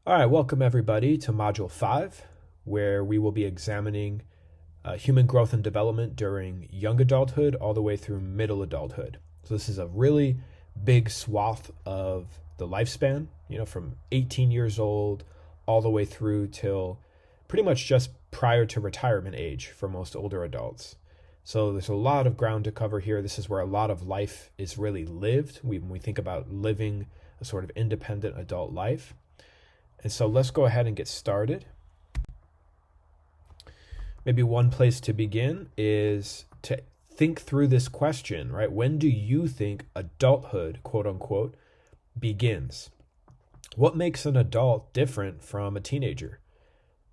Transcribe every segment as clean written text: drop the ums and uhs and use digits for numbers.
All right, welcome everybody to Module 5, where we will be examining human growth and development during young adulthood all the way through middle adulthood. So, this is a really big swath of the lifespan, from 18 years old all the way through till pretty much just prior to retirement age for most older adults. So, there's a lot of ground to cover here. This is where a lot of life is really lived when we think about living a sort of independent adult life. And so let's go ahead and get started. Maybe one place to begin is to think through this question, right? When do you think adulthood, quote unquote, begins? What makes an adult different from a teenager?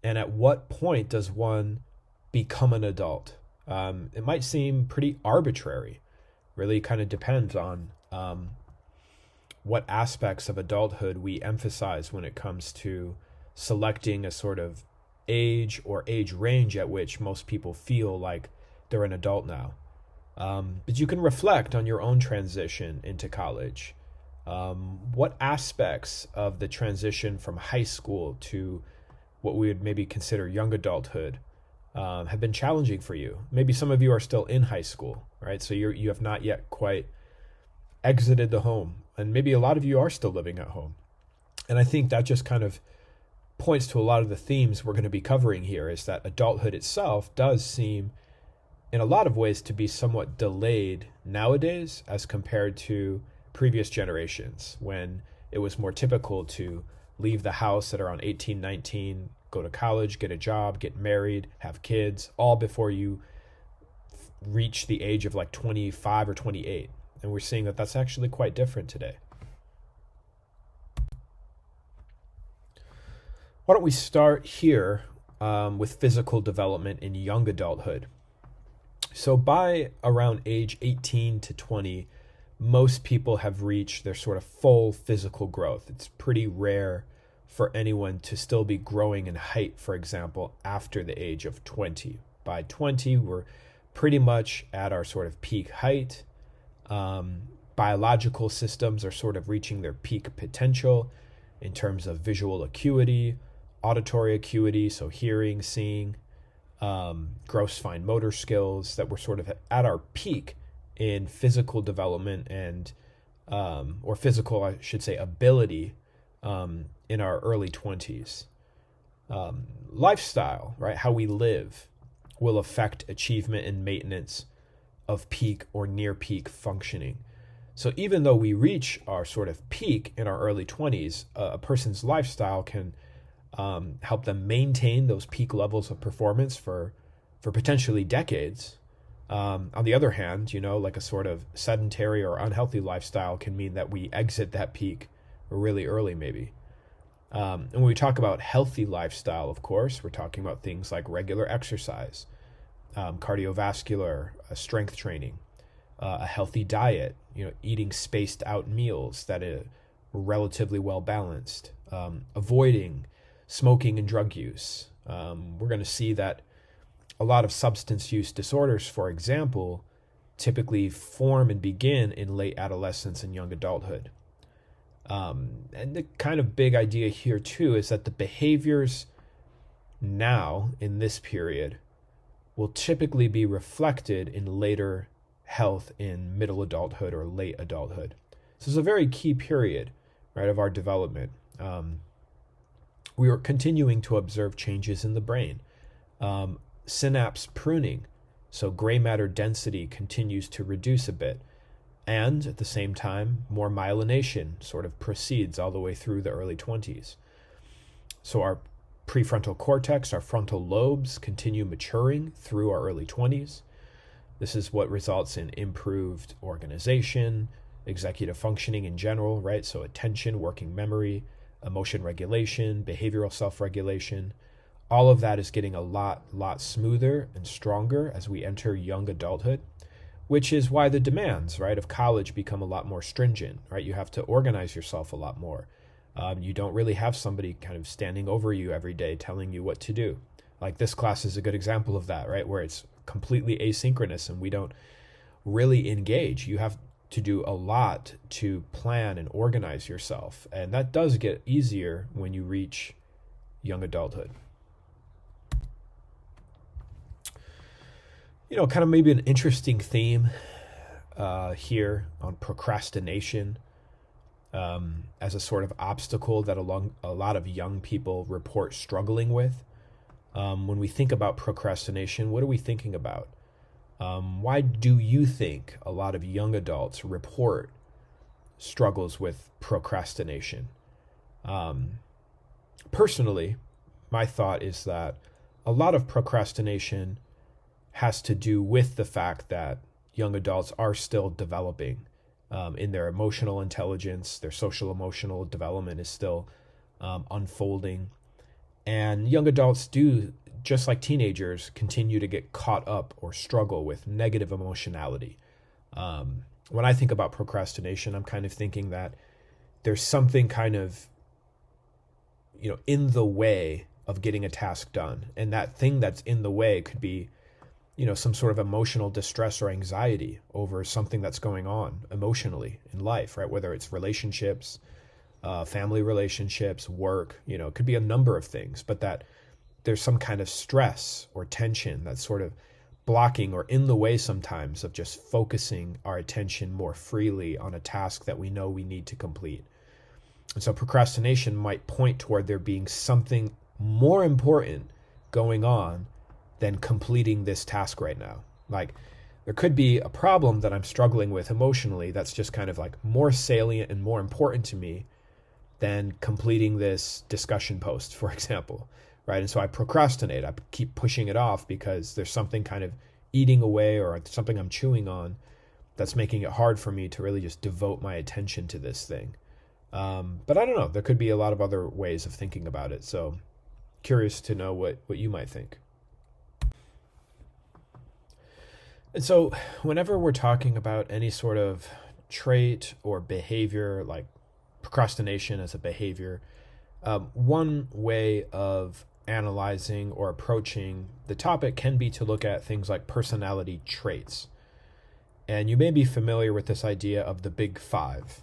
And at what point does one become an adult? It might seem pretty arbitrary. Really kind of depends on what aspects of adulthood we emphasize when it comes to selecting a sort of age or age range at which most people feel like they're an adult now. But you can reflect on your own transition into college. What aspects of the transition from high school to what we would maybe consider young adulthood have been challenging for you? Maybe some of you are still in high school, right? So you have not yet quite exited the home. And maybe a lot of you are still living at home. And I think that just kind of points to a lot of the themes we're going to be covering here, is that adulthood itself does seem, in a lot of ways, to be somewhat delayed nowadays as compared to previous generations, when it was more typical to leave the house at around 18, 19, go to college, get a job, get married, have kids, all before you reach the age of like 25 or 28. And we're seeing that that's actually quite different today. Why don't we start here with physical development in young adulthood? So by around age 18 to 20, most people have reached their sort of full physical growth. It's pretty rare for anyone to still be growing in height, for example, after the age of 20. By 20, we're pretty much at our sort of peak height. Biological systems are sort of reaching their peak potential in terms of visual acuity, auditory acuity, so hearing, seeing, gross fine motor skills, that we're sort of at our peak in physical development and, or physical, I should say, ability in our early 20s. Lifestyle, right, how we live, will affect achievement and maintenance of peak or near peak functioning. So even though we reach our sort of peak in our early 20s, a person's lifestyle can help them maintain those peak levels of performance for potentially decades. On the other hand, like a sort of sedentary or unhealthy lifestyle can mean that we exit that peak really early, maybe. And when we talk about healthy lifestyle, of course, we're talking about things like regular exercise, cardiovascular, strength training, a healthy diet, eating spaced out meals that are relatively well balanced, avoiding smoking and drug use. We're going to see that a lot of substance use disorders, for example, typically form and begin in late adolescence and young adulthood. And the kind of big idea here too is that the behaviors now in this period will typically be reflected in later health in middle adulthood or late adulthood. So it's a very key period, right, of our development. We are continuing to observe changes in the brain. Synapse pruning, so gray matter density continues to reduce a bit. And at the same time, more myelination sort of proceeds all the way through the early 20s. So our prefrontal cortex, our frontal lobes, continue maturing through our early 20s. This is what results in improved organization, executive functioning in general, right? So attention, working memory, emotion regulation, behavioral self-regulation. All of that is getting a lot smoother and stronger as we enter young adulthood, which is why the demands, right, of college become a lot more stringent, right? You have to organize yourself a lot more. You don't really have somebody kind of standing over you every day telling you what to do. Like this class is a good example of that, right? Where it's completely asynchronous and we don't really engage. You have to do a lot to plan and organize yourself. And that does get easier when you reach young adulthood. Kind of maybe an interesting theme here on procrastination as a sort of obstacle that a lot of young people report struggling with. When we think about procrastination, what are we thinking about? Why do you think a lot of young adults report struggles with procrastination? Personally, my thought is that a lot of procrastination has to do with the fact that young adults are still developing in their emotional intelligence. Their social emotional development is still unfolding. And young adults do, just like teenagers, continue to get caught up or struggle with negative emotionality. When I think about procrastination, I'm kind of thinking that there's something kind of, in the way of getting a task done. And that thing that's in the way could be, some sort of emotional distress or anxiety over something that's going on emotionally in life, right? Whether it's relationships, family relationships, work, it could be a number of things, but that there's some kind of stress or tension that's sort of blocking or in the way sometimes of just focusing our attention more freely on a task that we know we need to complete. And so procrastination might point toward there being something more important going on than completing this task right now. Like, there could be a problem that I'm struggling with emotionally that's just kind of like more salient and more important to me than completing this discussion post, for example, right? And so I procrastinate. I keep pushing it off because there's something kind of eating away or something I'm chewing on that's making it hard for me to really just devote my attention to this thing. But I don't know. There could be a lot of other ways of thinking about it. So curious to know what you might think. And so whenever we're talking about any sort of trait or behavior, like procrastination as a behavior, one way of analyzing or approaching the topic can be to look at things like personality traits. And you may be familiar with this idea of the Big Five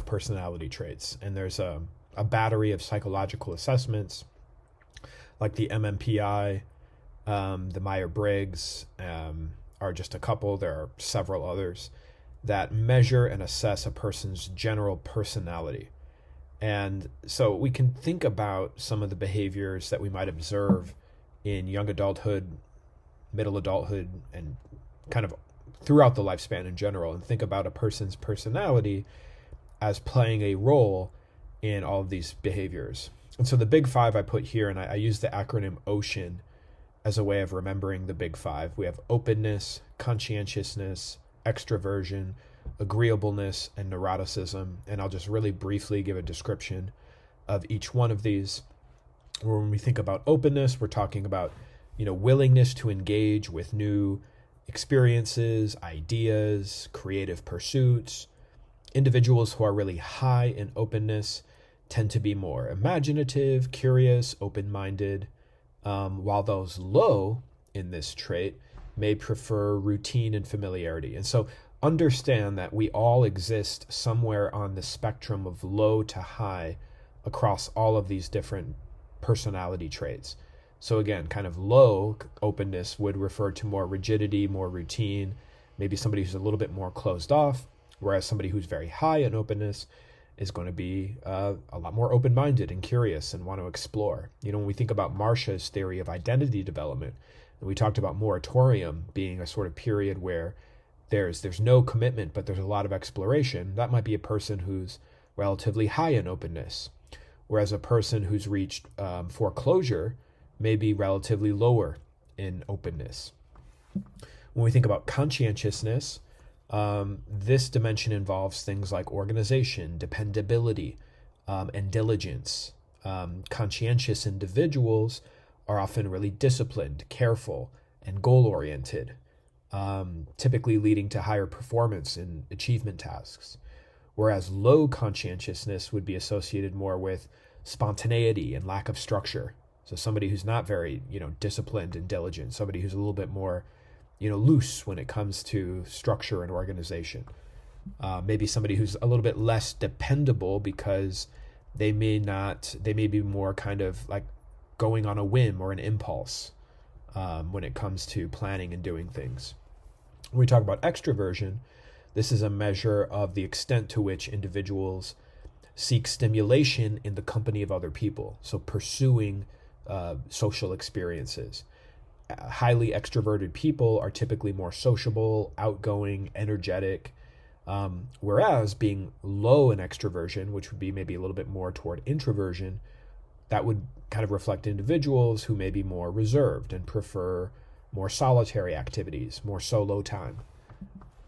personality traits. And there's a battery of psychological assessments like the MMPI, the Myers-Briggs are just a couple. There are several others that measure and assess a person's general personality. And so we can think about some of the behaviors that we might observe in young adulthood, middle adulthood, and kind of throughout the lifespan in general, and think about a person's personality as playing a role in all of these behaviors. And so the Big Five I put here, and I use the acronym OCEAN as a way of remembering the Big Five. We have openness, conscientiousness, extroversion, agreeableness, and neuroticism. And I'll just really briefly give a description of each one of these. When we think about openness, we're talking about, willingness to engage with new experiences, ideas, creative pursuits. Individuals who are really high in openness tend to be more imaginative, curious, open-minded, while those low in this trait may prefer routine and familiarity. And so understand that we all exist somewhere on the spectrum of low to high across all of these different personality traits. So again, kind of low openness would refer to more rigidity, more routine, maybe somebody who's a little bit more closed off, whereas somebody who's very high in openness is going to be a lot more open-minded and curious and want to explore. When we think about Marcia's theory of identity development, and we talked about moratorium being a sort of period where there's no commitment, but there's a lot of exploration, that might be a person who's relatively high in openness, whereas a person who's reached foreclosure may be relatively lower in openness. When we think about conscientiousness, this dimension involves things like organization, dependability, and diligence. Conscientious individuals are often really disciplined, careful, and goal-oriented, typically leading to higher performance in achievement tasks. Whereas low conscientiousness would be associated more with spontaneity and lack of structure. So somebody who's not very, disciplined and diligent, somebody who's a little bit more loose when it comes to structure and organization. Maybe somebody who's a little bit less dependable because they may be more kind of like going on a whim or an impulse when it comes to planning and doing things. When we talk about extroversion, this is a measure of the extent to which individuals seek stimulation in the company of other people. So pursuing social experiences. Highly extroverted people are typically more sociable, outgoing, energetic, whereas being low in extroversion, which would be maybe a little bit more toward introversion, that would kind of reflect individuals who may be more reserved and prefer more solitary activities, more solo time.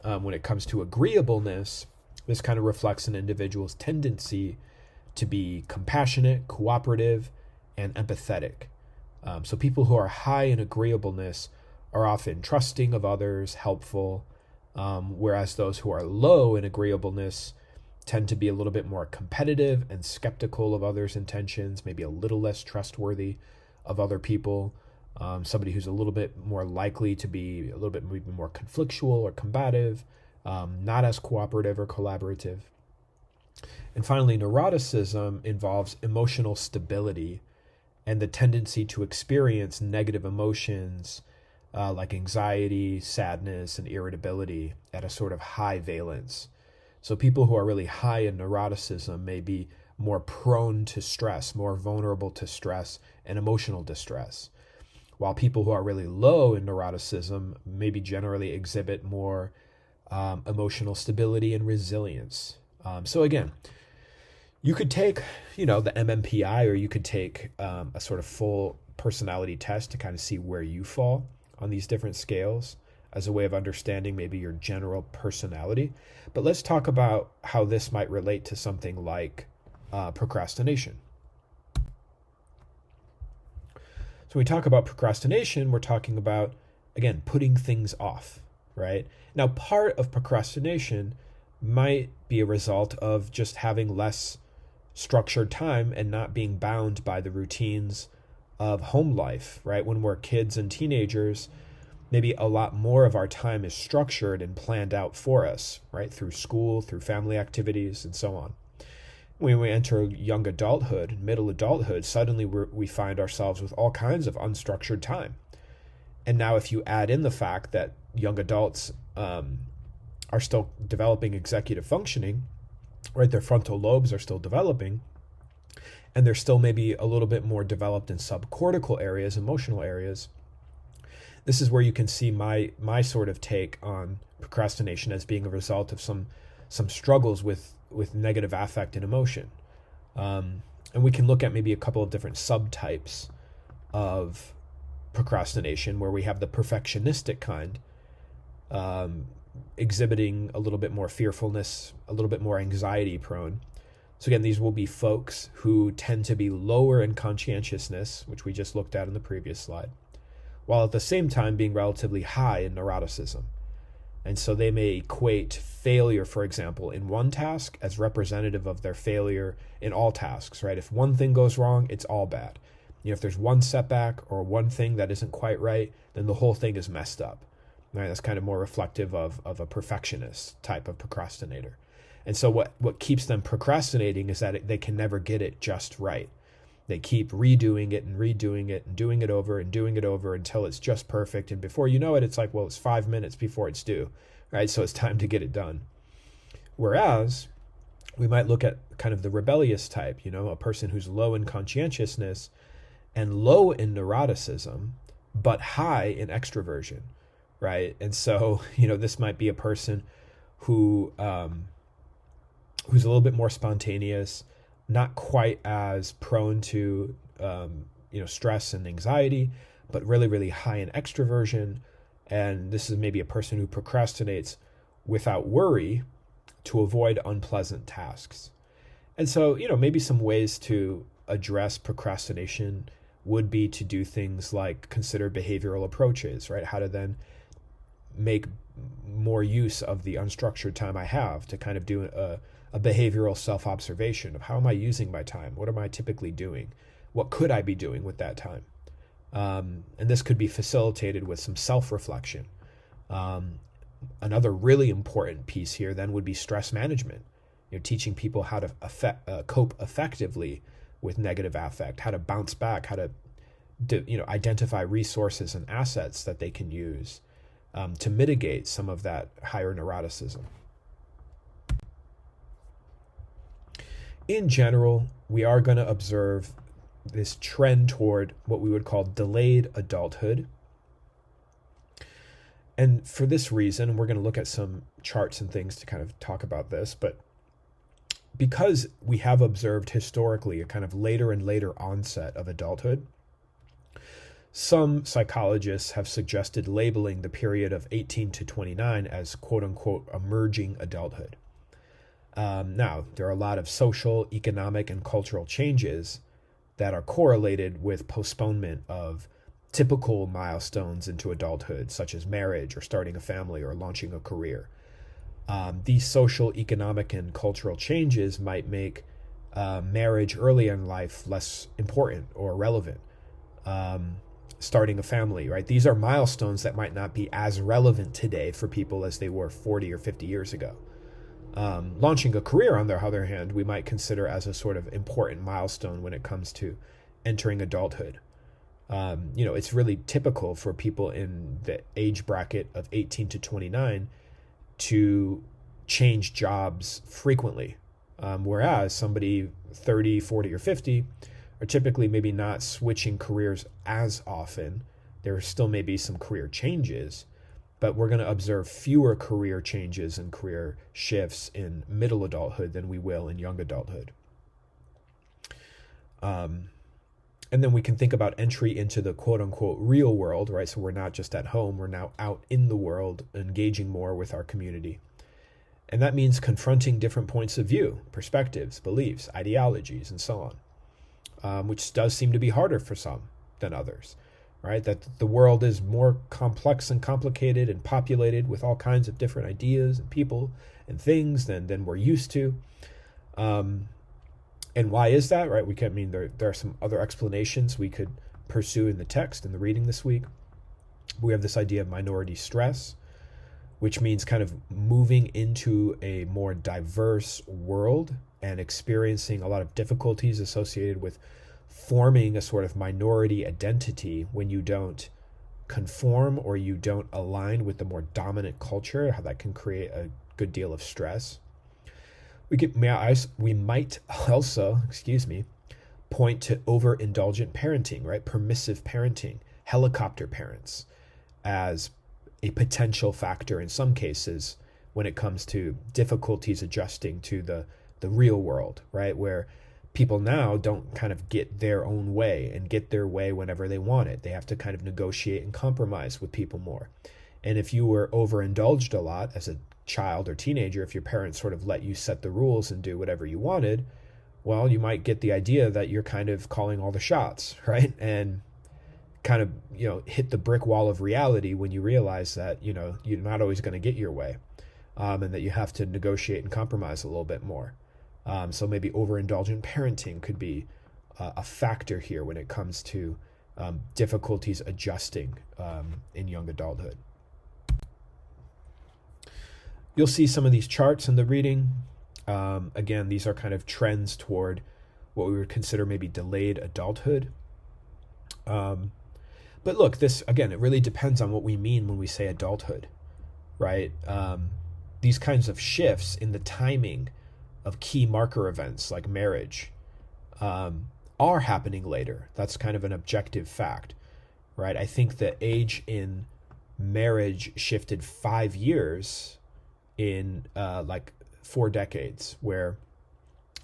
When it comes to agreeableness, this kind of reflects an individual's tendency to be compassionate, cooperative, and empathetic. So people who are high in agreeableness are often trusting of others, helpful, whereas those who are low in agreeableness tend to be a little bit more competitive and skeptical of others' intentions, maybe a little less trustworthy of other people. Somebody who's a little bit more likely to be a little bit maybe more conflictual or combative, not as cooperative or collaborative. And finally, neuroticism involves emotional stability and the tendency to experience negative emotions like anxiety, sadness, and irritability at a sort of high valence. So people who are really high in neuroticism may be more prone to stress, more vulnerable to stress and emotional distress, while people who are really low in neuroticism maybe generally exhibit more emotional stability and resilience. So again, you could take, the MMPI, or you could take a sort of full personality test to kind of see where you fall on these different scales as a way of understanding maybe your general personality. But let's talk about how this might relate to something like procrastination. So when we talk about procrastination, we're talking about, again, putting things off, right? Now, part of procrastination might be a result of just having less structured time and not being bound by the routines of home life, right? When we're kids and teenagers, maybe a lot more of our time is structured and planned out for us, right? Through school, through family activities, and so on. When we enter young adulthood, middle adulthood, suddenly we find ourselves with all kinds of unstructured time. And now if you add in the fact that young adults are still developing executive functioning, right? Their frontal lobes are still developing, and they're still maybe a little bit more developed in subcortical areas, emotional areas. This is where you can see my sort of take on procrastination as being a result of some struggles with negative affect and emotion. And we can look at maybe a couple of different subtypes of procrastination, where we have the perfectionistic kind, exhibiting a little bit more fearfulness, a little bit more anxiety prone. So again, these will be folks who tend to be lower in conscientiousness, which we just looked at in the previous slide, while at the same time being relatively high in neuroticism. And so they may equate failure, for example, in one task as representative of their failure in all tasks, right? If one thing goes wrong, it's all bad. If there's one setback or one thing that isn't quite right, then the whole thing is messed up. Right? That's kind of more reflective of a perfectionist type of procrastinator. And so what keeps them procrastinating is that they can never get it just right. They keep redoing it and redoing it and doing it over and doing it over until it's just perfect. And before you know it, it's like, well, it's 5 minutes before it's due, right? So it's time to get it done. Whereas we might look at kind of the rebellious type, a person who's low in conscientiousness and low in neuroticism, but high in extroversion, right? And so, this might be a person who who's a little bit more spontaneous, not quite as prone to stress and anxiety, but really, really high in extroversion. And this is maybe a person who procrastinates without worry to avoid unpleasant tasks. And so, maybe some ways to address procrastination would be to do things like consider behavioral approaches, right? How to then make more use of the unstructured time I have to kind of do a behavioral self-observation of how am I using my time? What am I typically doing? What could I be doing with that time? And this could be facilitated with some self-reflection. Another really important piece here then would be stress management. Teaching people how to cope effectively with negative affect, how to bounce back, how to identify resources and assets that they can use to mitigate some of that higher neuroticism. In general, we are going to observe this trend toward what we would call delayed adulthood. And for this reason, we're going to look at some charts and things to kind of talk about this, but because we have observed historically a kind of later and later onset of adulthood, some psychologists have suggested labeling the period of 18 to 29 as quote-unquote emerging adulthood. Now, there are a lot of social, economic, and cultural changes that are correlated with postponement of typical milestones into adulthood, such as marriage or starting a family or launching a career. These social, economic, and cultural changes might make marriage early in life less important or relevant. Starting a family, right? These are milestones that might not be as relevant today for people as they were 40 or 50 years ago. Launching a career, on the other hand, we might consider as a sort of important milestone when it comes to entering adulthood. It's really typical for people in the age bracket of 18 to 29 to change jobs frequently, whereas somebody 30, 40, or 50 are typically maybe not switching careers as often. There still may be some career changes, but we're going to observe fewer career changes and career shifts in middle adulthood than we will in young adulthood. And then we can think about entry into the quote-unquote real world, right? So we're not just at home, we're now out in the world, engaging more with our community. And that means confronting different points of view, perspectives, beliefs, ideologies, and so on, which does seem to be harder for some than others, right? That the world is more complex and complicated and populated with all kinds of different ideas and people and things than we're used to. And why is that, right? There are some other explanations we could pursue in the text and the reading this week. We have this idea of minority stress, which means kind of moving into a more diverse world and experiencing a lot of difficulties associated with forming a sort of minority identity when you don't conform or you don't align with the more dominant culture, how that can create a good deal of stress. We might also, point to overindulgent parenting, right? Permissive parenting, helicopter parents, as a potential factor in some cases when it comes to difficulties adjusting to the real world, right? Where people now don't kind of get their own way and get their way whenever they want it. They have to kind of negotiate and compromise with people more. And if you were overindulged a lot as a child or teenager, if your parents sort of let you set the rules and do whatever you wanted, well, you might get the idea that you're kind of calling all the shots, right? And kind of, hit the brick wall of reality when you realize that, you're not always going to get your way, and that you have to negotiate and compromise a little bit more. So maybe overindulgent parenting could be a factor here when it comes to difficulties adjusting in young adulthood. You'll see some of these charts in the reading. Again, these are kind of trends toward what we would consider maybe delayed adulthood. But look, this, again, it really depends on what we mean when we say adulthood, right? These kinds of shifts in the timing of key marker events like marriage are happening later. That's kind of an objective fact, right? I think the age in marriage shifted 5 years in 4 decades, where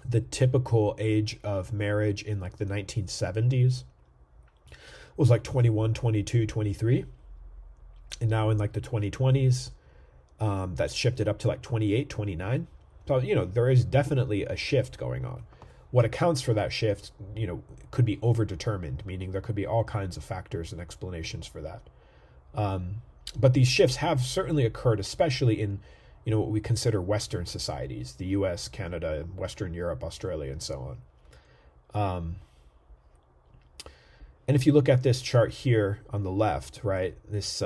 the typical age of marriage in the 1970s was 21, 22, 23. And now in the 2020s, that's shifted up to 28, 29. So, there is definitely a shift going on. What accounts for that shift, could be overdetermined, meaning there could be all kinds of factors and explanations for that. But these shifts have certainly occurred, especially in what we consider Western societies, the US, Canada, Western Europe, Australia, and so on. And if you look at this chart here on the left, right, this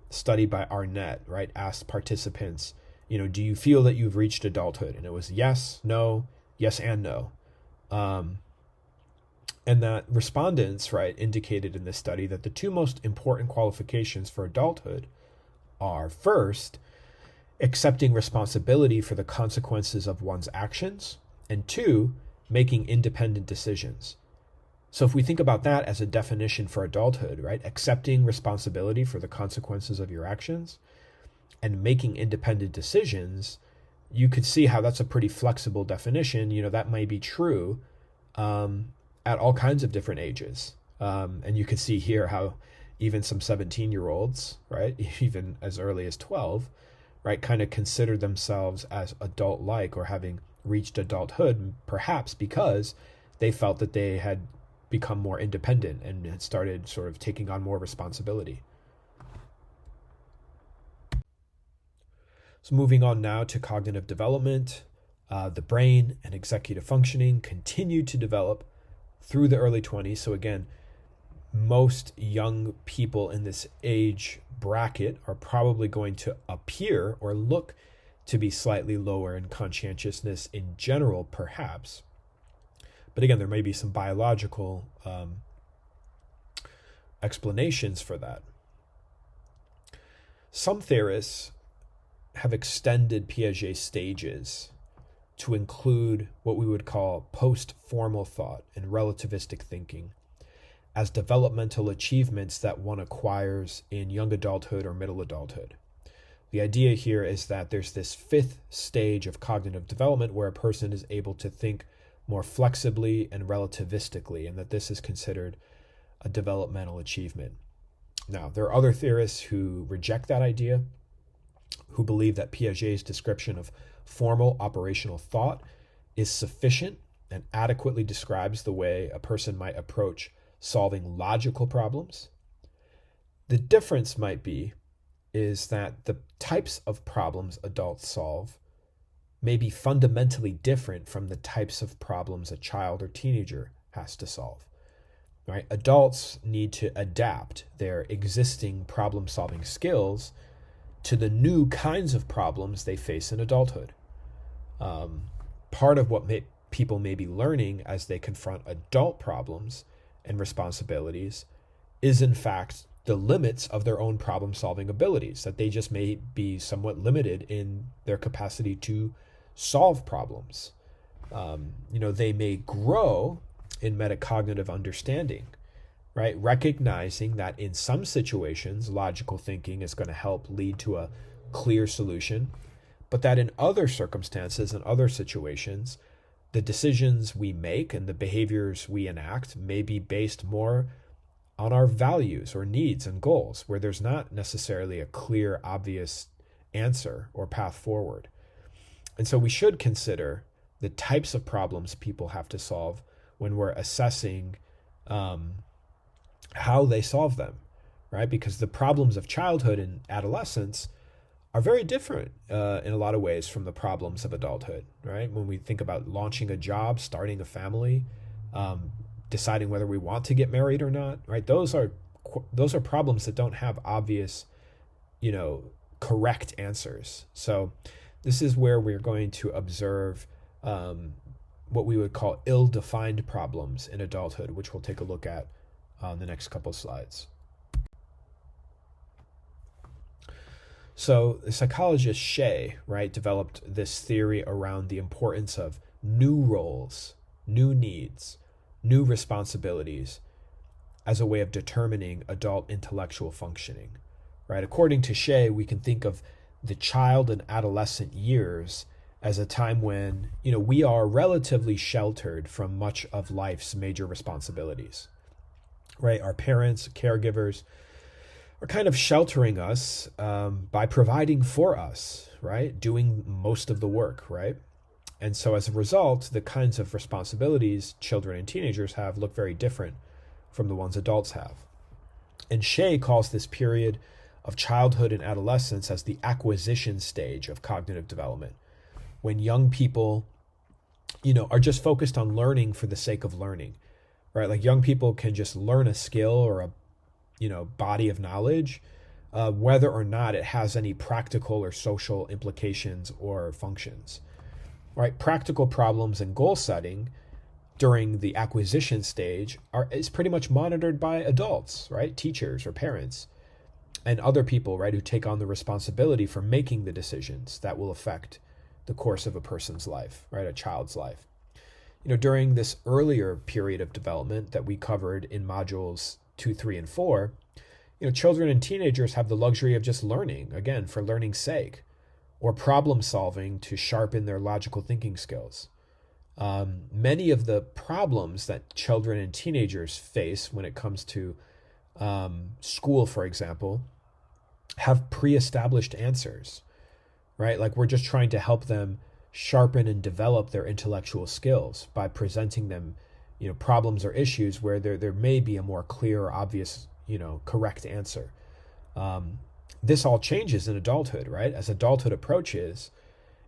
study by Arnett, right, asked participants, do you feel that you've reached adulthood? And it was yes, no, yes, and no. And that respondents, right, indicated in this study that the two most important qualifications for adulthood are, first, accepting responsibility for the consequences of one's actions, and two, making independent decisions. So if we think about that as a definition for adulthood, right, accepting responsibility for the consequences of your actions and making independent decisions, you could see how that's a pretty flexible definition. That might be true at all kinds of different ages. And you could see here how even some 17-year-olds, right, even as early as 12, right, kind of consider themselves as adult-like or having reached adulthood, perhaps because they felt that they had become more independent and had started sort of taking on more responsibility. So moving on now to cognitive development, the brain and executive functioning continue to develop through the early 20s. So again, most young people in this age bracket are probably going to appear or look to be slightly lower in conscientiousness in general, perhaps. But again, there may be some biological explanations for that. Some theorists have extended Piaget's stages to include what we would call post-formal thought and relativistic thinking as developmental achievements that one acquires in young adulthood or middle adulthood. The idea here is that there's this fifth stage of cognitive development where a person is able to think more flexibly and relativistically, and that this is considered a developmental achievement. Now, there are other theorists who reject that idea, who believe that Piaget's description of formal operational thought is sufficient and adequately describes the way a person might approach solving logical problems. The difference might be is that the types of problems adults solve may be fundamentally different from the types of problems a child or teenager has to solve. Right? Adults need to adapt their existing problem-solving skills to the new kinds of problems they face in adulthood. Part of what people may be learning as they confront adult problems and responsibilities is in fact the limits of their own problem-solving abilities, that they just may be somewhat limited in their capacity to solve problems. They may grow in metacognitive understanding, right? Recognizing that in some situations, logical thinking is going to help lead to a clear solution, but that in other circumstances and other situations, the decisions we make and the behaviors we enact may be based more on our values or needs and goals, where there's not necessarily a clear, obvious answer or path forward. And so we should consider the types of problems people have to solve when we're assessing how they solve them, right? Because the problems of childhood and adolescence are very different in a lot of ways from the problems of adulthood, right? When we think about launching a job, starting a family, deciding whether we want to get married or not, right? Those are problems that don't have obvious, correct answers. So this is where we're going to observe what we would call ill-defined problems in adulthood, which we'll take a look at on the next couple slides. So the psychologist Shea, right, developed this theory around the importance of new roles, new needs, new responsibilities as a way of determining adult intellectual functioning, right? According to Shea, we can think of the child and adolescent years as a time when, we are relatively sheltered from much of life's major responsibilities, right? Our parents, caregivers are kind of sheltering us by providing for us, right? Doing most of the work, right? And so as a result, the kinds of responsibilities children and teenagers have look very different from the ones adults have. And Shea calls this period of childhood and adolescence as the acquisition stage of cognitive development, when young people, are just focused on learning for the sake of learning, right? Like young people can just learn a skill or a body of knowledge, whether or not it has any practical or social implications or functions, right? Practical problems and goal setting during the acquisition stage is pretty much monitored by adults, right? Teachers or parents and other people, right, who take on the responsibility for making the decisions that will affect the course of a person's life, right? A child's life. During this earlier period of development that we covered in modules 2, 3, and 4, children and teenagers have the luxury of just learning, again, for learning's sake, or problem solving to sharpen their logical thinking skills. Many of the problems that children and teenagers face when it comes to school, for example, have pre-established answers, right? Like we're just trying to help them sharpen and develop their intellectual skills by presenting them, problems or issues where there may be a more clear or obvious, correct answer. This all changes in adulthood, right? As adulthood approaches,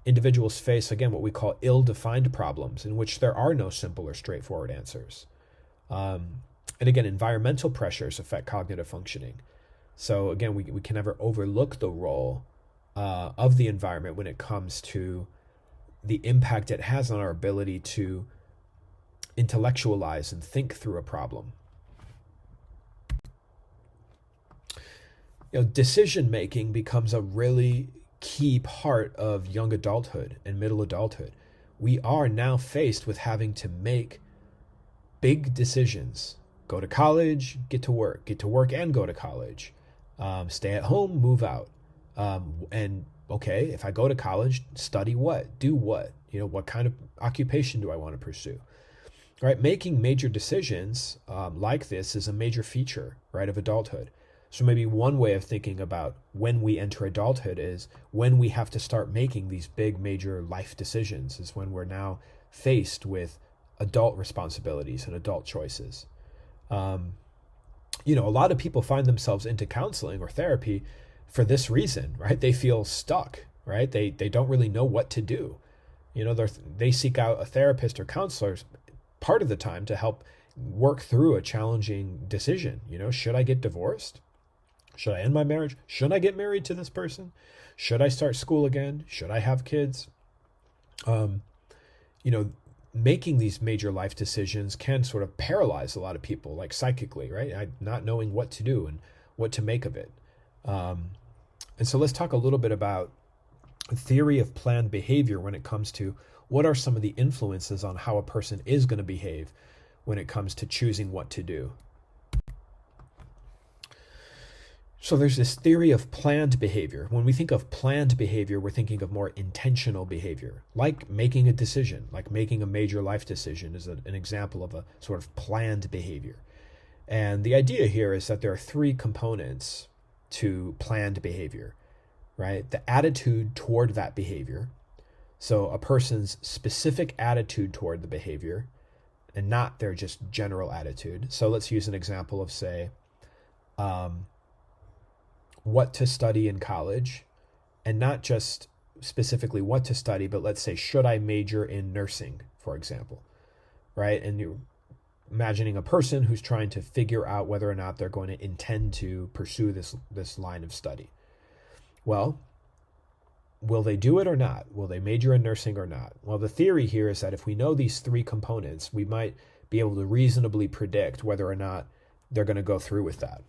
individuals face, again, what we call ill-defined problems in which there are no simple or straightforward answers. And again, environmental pressures affect cognitive functioning. So again, we can never overlook the role of the environment when it comes to the impact it has on our ability to intellectualize and think through a problem. Decision making becomes a really key part of young adulthood and middle adulthood. We are now faced with having to make big decisions. Go to college, get to work and go to college. Stay at home, move out. And okay, if I go to college, study what? Do what? What kind of occupation do I want to pursue? Right? Making major decisions like this is a major feature, right, of adulthood. So maybe one way of thinking about when we enter adulthood is when we have to start making these big major life decisions, is when we're now faced with adult responsibilities and adult choices. A lot of people find themselves into counseling or therapy for this reason, right? They feel stuck, right? They don't really know what to do. They seek out a therapist or counselor part of the time to help work through a challenging decision. Should I get divorced? Should I end my marriage? Should I get married to this person? Should I start school again? Should I have kids? Making these major life decisions can sort of paralyze a lot of people, like psychically, right? Not knowing what to do and what to make of it. And so let's talk a little bit about the theory of planned behavior when it comes to what are some of the influences on how a person is going to behave when it comes to choosing what to do. So there's this theory of planned behavior. When we think of planned behavior, we're thinking of more intentional behavior, like making a decision, like making a major life decision is an example of a sort of planned behavior. And the idea here is that there are three components to planned behavior, right? The attitude toward that behavior. So a person's specific attitude toward the behavior and not their just general attitude. So let's use an example of, say, what to study in college, and not just specifically what to study, but let's say, should I major in nursing, for example, right? And you're imagining a person who's trying to figure out whether or not they're going to intend to pursue this line of study. Well, will they do it or not? Will they major in nursing or not? Well, the theory here is that if we know these three components, we might be able to reasonably predict whether or not they're going to go through with that.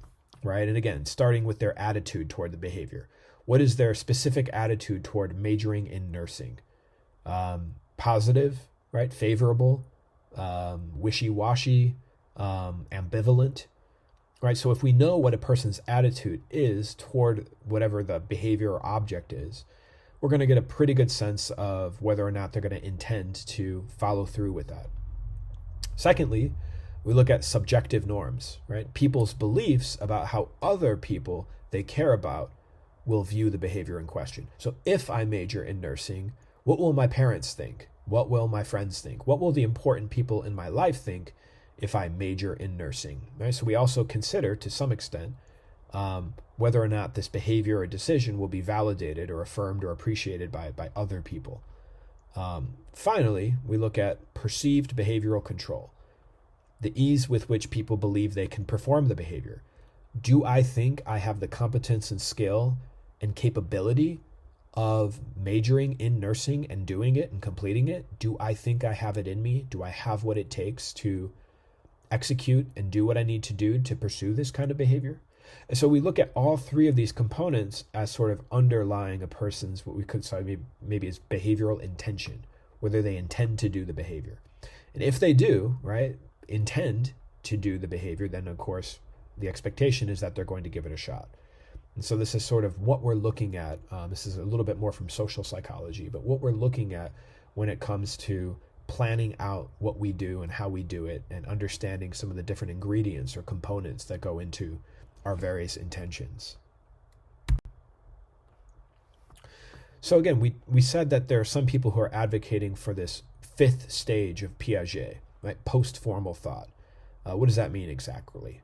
Right? And again, starting with their attitude toward the behavior. What is their specific attitude toward majoring in nursing? Positive, right? Favorable, wishy-washy, ambivalent, right? So if we know what a person's attitude is toward whatever the behavior or object is, we're going to get a pretty good sense of whether or not they're going to intend to follow through with that. Secondly, we look at subjective norms, right? People's beliefs about how other people they care about will view the behavior in question. So if I major in nursing, what will my parents think? What will my friends think? What will the important people in my life think if I major in nursing? Right? So we also consider, to some extent, whether or not this behavior or decision will be validated or affirmed or appreciated by other people. Finally, we look at perceived behavioral control. the ease with which people believe they can perform the behavior. Do I think I have the competence and skill and capability of majoring in nursing and doing it and completing it? Do I think I have it in me? Do I have what it takes to execute and do what I need to do to pursue this kind of behavior? And so we look at all three of these components as sort of underlying a person's, what we could say maybe is behavioral intention, whether they intend to do the behavior. And if they do, right, intend to do the behavior, then of course the expectation is that they're going to give it a shot. And so this is sort of what we're looking at. This is a little bit more from social psychology, but what we're looking at when it comes to planning out what we do and how we do it, and understanding some of the different ingredients or components that go into our various intentions. So again, we said that there are some people who are advocating for this fifth stage of Piaget, right? Post-formal thought. What does that mean exactly,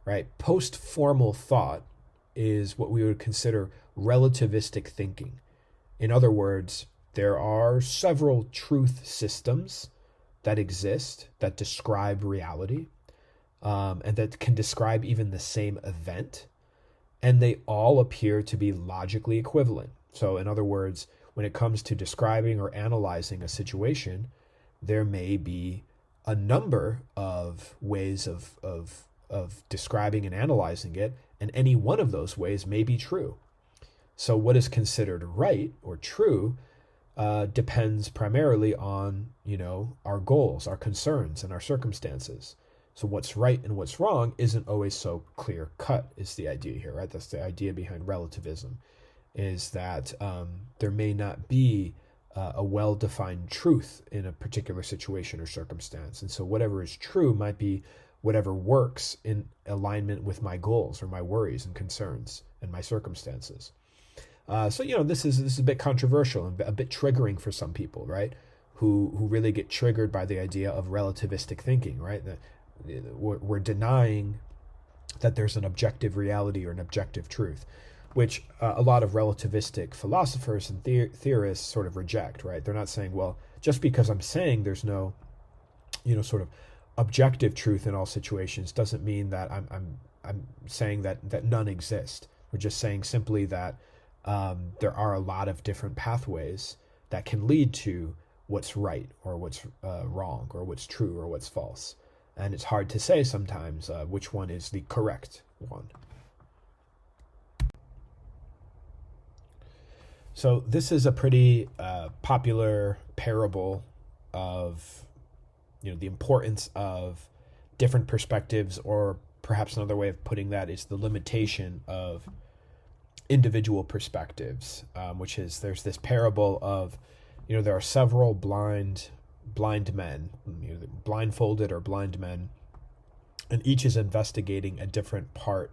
right? Post-formal thought is what we would consider relativistic thinking. In other words, there are several truth systems that exist that describe reality, and that can describe even the same event, and they all appear to be logically equivalent. So in other words, when it comes to describing or analyzing a situation, there may be a number of ways of describing and analyzing it, and any one of those ways may be true. So what is considered right or true depends primarily on, our goals, our concerns, and our circumstances. So what's right and what's wrong isn't always so clear cut, is the idea here, right? That's the idea behind relativism, is that there may not be a well-defined truth in a particular situation or circumstance. And so whatever is true might be whatever works in alignment with my goals or my worries and concerns and my circumstances. So this is a bit controversial and a bit triggering for some people, right? Who really get triggered by the idea of relativistic thinking, right? That we're denying that there's an objective reality or an objective truth, which a lot of relativistic philosophers and theorists sort of reject, right? They're not saying, well, just because I'm saying there's no, sort of objective truth in all situations doesn't mean that I'm saying that none exist. We're just saying simply that there are a lot of different pathways that can lead to what's right or what's wrong or what's true or what's false. And it's hard to say sometimes which one is the correct one. So this is a pretty popular parable of, the importance of different perspectives, or perhaps another way of putting that is the limitation of individual perspectives, which is, there's this parable of, there are several blind men, blindfolded or blind men, and each is investigating a different part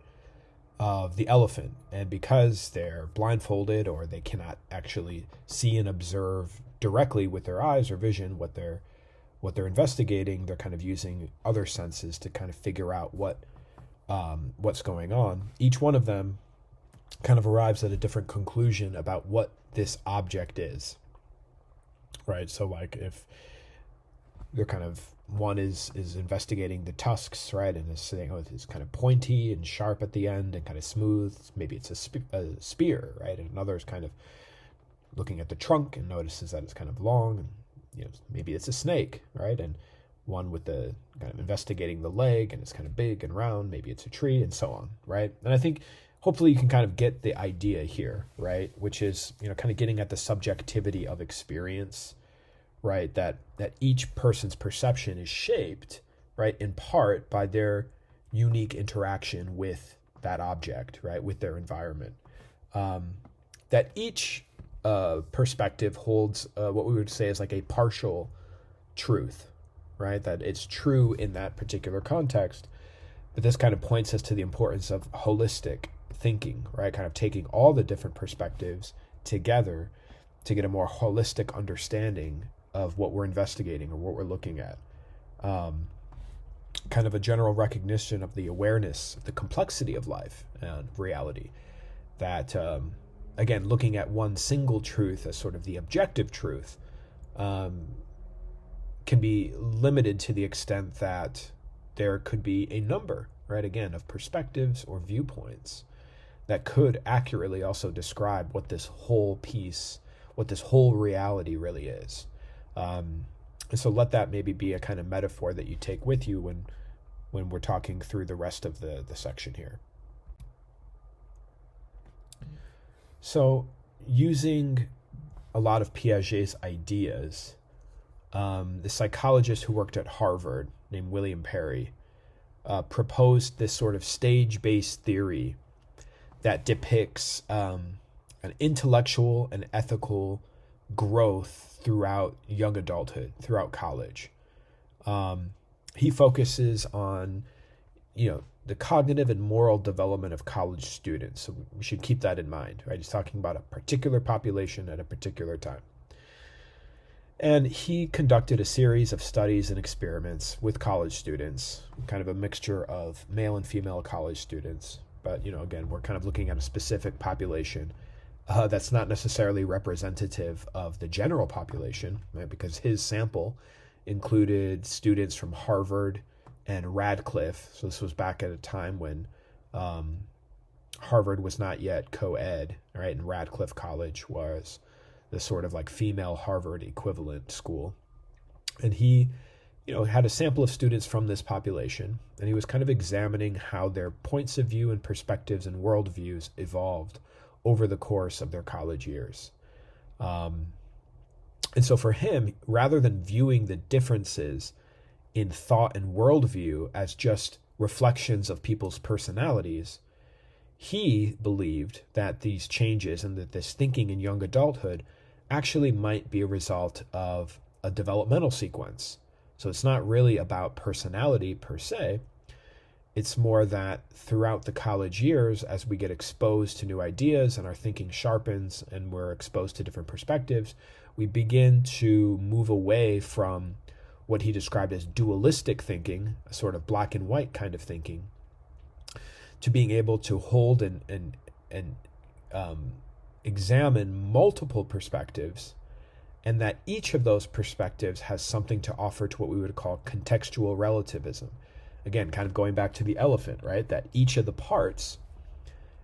of the elephant. And because they're blindfolded, or they cannot actually see and observe directly with their eyes or vision what they're investigating, they're kind of using other senses to kind of figure out what's going on. Each one of them kind of arrives at a different conclusion about what this object is, right? So like if they're kind of, one is investigating the tusks, right, and is saying, oh, it's kind of pointy and sharp at the end and kind of smooth, maybe it's a spear, right? And another is kind of looking at the trunk and notices that it's kind of long, and maybe it's a snake, right? And one with the kind of investigating the leg, and it's kind of big and round, maybe it's a tree, and so on, right? And I think hopefully you can kind of get the idea here, right? Which is, kind of getting at the subjectivity of experience, right? That each person's perception is shaped, right, in part by their unique interaction with that object, right, with their environment. That each perspective holds what we would say is like a partial truth, right? That it's true in that particular context. But this kind of points us to the importance of holistic thinking, right? Kind of taking all the different perspectives together to get a more holistic understanding of what we're investigating or what we're looking at. Kind of a general recognition of the awareness, the complexity of life and reality. That, again, looking at one single truth as sort of the objective truth can be limited to the extent that there could be a number, right, again, of perspectives or viewpoints that could accurately also describe what this whole piece, what this whole reality really is. And so let that maybe be a kind of metaphor that you take with you when we're talking through the rest of the section here. So using a lot of Piaget's ideas, the psychologist who worked at Harvard named William Perry proposed this sort of stage-based theory that depicts an intellectual and ethical growth throughout young adulthood, throughout college. He focuses on, the cognitive and moral development of college students. So we should keep that in mind, right? He's talking about a particular population at a particular time. And he conducted a series of studies and experiments with college students, kind of a mixture of male and female college students. But, again, we're kind of looking at a specific population that's not necessarily representative of the general population, right? Because his sample included students from Harvard and Radcliffe. So this was back at a time when Harvard was not yet co-ed, right? And Radcliffe College was the sort of like female Harvard equivalent school. And he, had a sample of students from this population, and he was kind of examining how their points of view and perspectives and worldviews evolved over the course of their college years. And so for him, rather than viewing the differences in thought and worldview as just reflections of people's personalities, he believed that these changes and that this thinking in young adulthood actually might be a result of a developmental sequence. So it's not really about personality per se. It's more that throughout the college years, as we get exposed to new ideas and our thinking sharpens and we're exposed to different perspectives, we begin to move away from what he described as dualistic thinking, a sort of black and white kind of thinking, to being able to hold and examine multiple perspectives, and that each of those perspectives has something to offer to what we would call contextual relativism. Again, kind of going back to the elephant, right? That each of the parts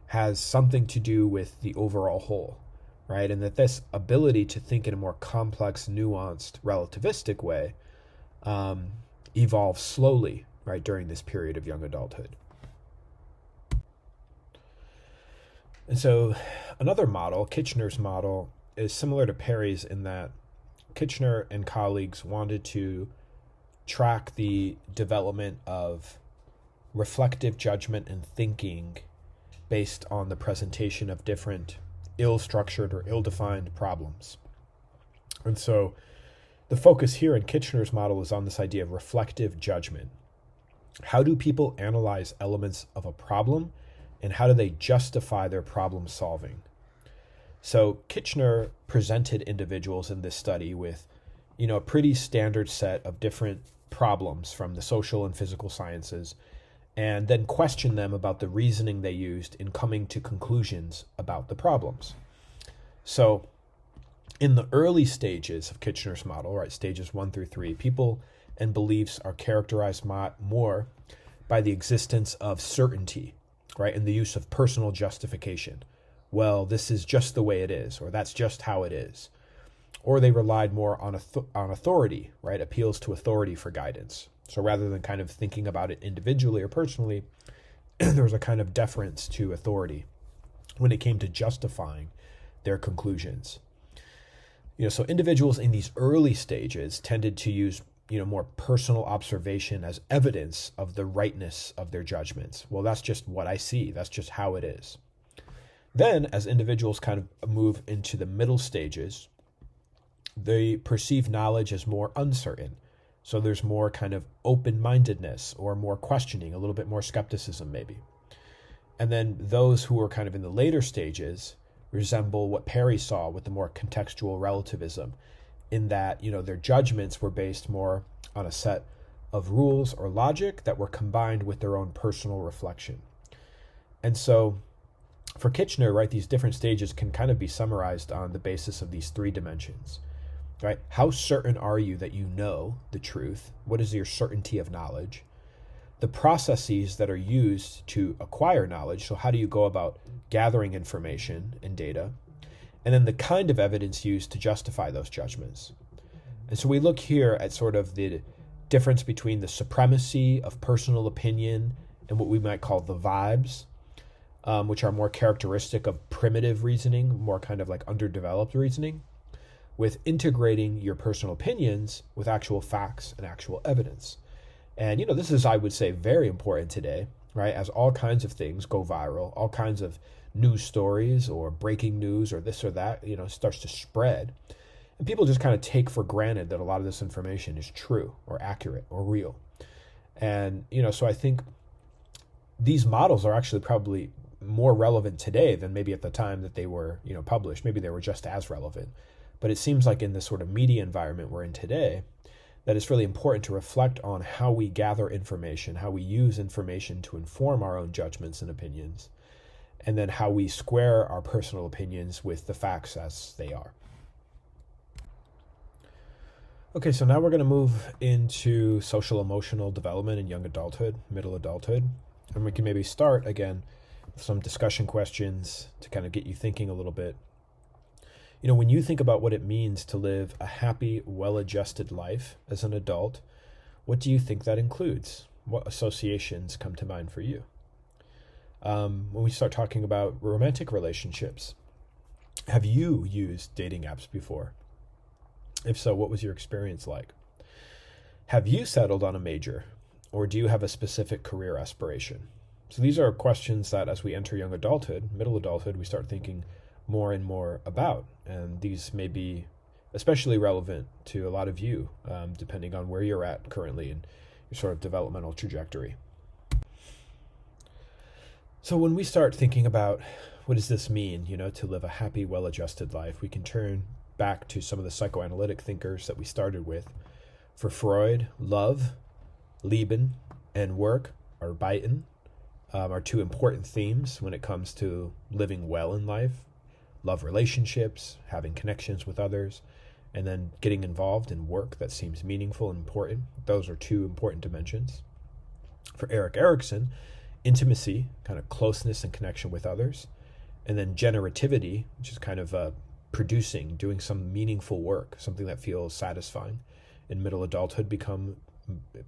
has something to do with the overall whole, right? And that this ability to think in a more complex, nuanced, relativistic way evolves slowly, right, during this period of young adulthood. And so another model, Kitchener's model, is similar to Perry's in that Kitchener and colleagues wanted to track the development of reflective judgment and thinking based on the presentation of different ill-structured or ill-defined problems. And so the focus here in Kitchener's model is on this idea of reflective judgment. How do people analyze elements of a problem, and how do they justify their problem solving? So Kitchener presented individuals in this study with, a pretty standard set of different problems from the social and physical sciences, and then questioned them about the reasoning they used in coming to conclusions about the problems. So in the early stages of Kitchener's model, right, stages 1 through 3, people and beliefs are characterized more by the existence of certainty, right, and the use of personal justification. Well, this is just the way it is, or that's just how it is. Or they relied more on authority, right, appeals to authority for guidance. So rather than kind of thinking about it individually or personally, there was a kind of deference to authority when it came to justifying their conclusions. So individuals in these early stages tended to use, more personal observation as evidence of the rightness of their judgments. Well, that's just what I see. That's just how it is. Then, as individuals kind of move into the middle stages, they perceive knowledge as more uncertain. So there's more kind of open-mindedness or more questioning, a little bit more skepticism maybe. And then those who are kind of in the later stages resemble what Perry saw with the more contextual relativism, in that, their judgments were based more on a set of rules or logic that were combined with their own personal reflection. And so for Kitchener, right, these different stages can kind of be summarized on the basis of these 3 dimensions, right? How certain are you that you know the truth? What is your certainty of knowledge? the processes that are used to acquire knowledge. So how do you go about gathering information and data? And then the kind of evidence used to justify those judgments. And so we look here at sort of the difference between the supremacy of personal opinion and what we might call the vibes, which are more characteristic of primitive reasoning, more kind of like underdeveloped reasoning, with integrating your personal opinions with actual facts and actual evidence. And, this is, I would say, very important today, right? As all kinds of things go viral, all kinds of news stories or breaking news or this or that, starts to spread. And people just kind of take for granted that a lot of this information is true or accurate or real. And, so I think these models are actually probably more relevant today than maybe at the time that they were, published. Maybe they were just as relevant. But it seems like in this sort of media environment we're in today, that it's really important to reflect on how we gather information, how we use information to inform our own judgments and opinions, and then how we square our personal opinions with the facts as they are. Okay, so now we're going to move into social emotional development in young adulthood, middle adulthood. And we can maybe start, again, with some discussion questions to kind of get you thinking a little bit. When you think about what it means to live a happy, well-adjusted life as an adult, what do you think that includes? What associations come to mind for you? When we start talking about romantic relationships, have you used dating apps before? If so, what was your experience like? Have you settled on a major, or do you have a specific career aspiration? So these are questions that as we enter young adulthood, middle adulthood, we start thinking more and more about. And these may be especially relevant to a lot of you, depending on where you're at currently in your sort of developmental trajectory. So when we start thinking about what does this mean, to live a happy, well-adjusted life, we can turn back to some of the psychoanalytic thinkers that we started with. For Freud, love, Leben, and work, or Beighton, are two important themes when it comes to living well in life. Love relationships, having connections with others, and then getting involved in work that seems meaningful and important. Those are two important dimensions. For Erik Erikson, intimacy, kind of closeness and connection with others, and then generativity, which is kind of producing, doing some meaningful work, something that feels satisfying in middle adulthood, become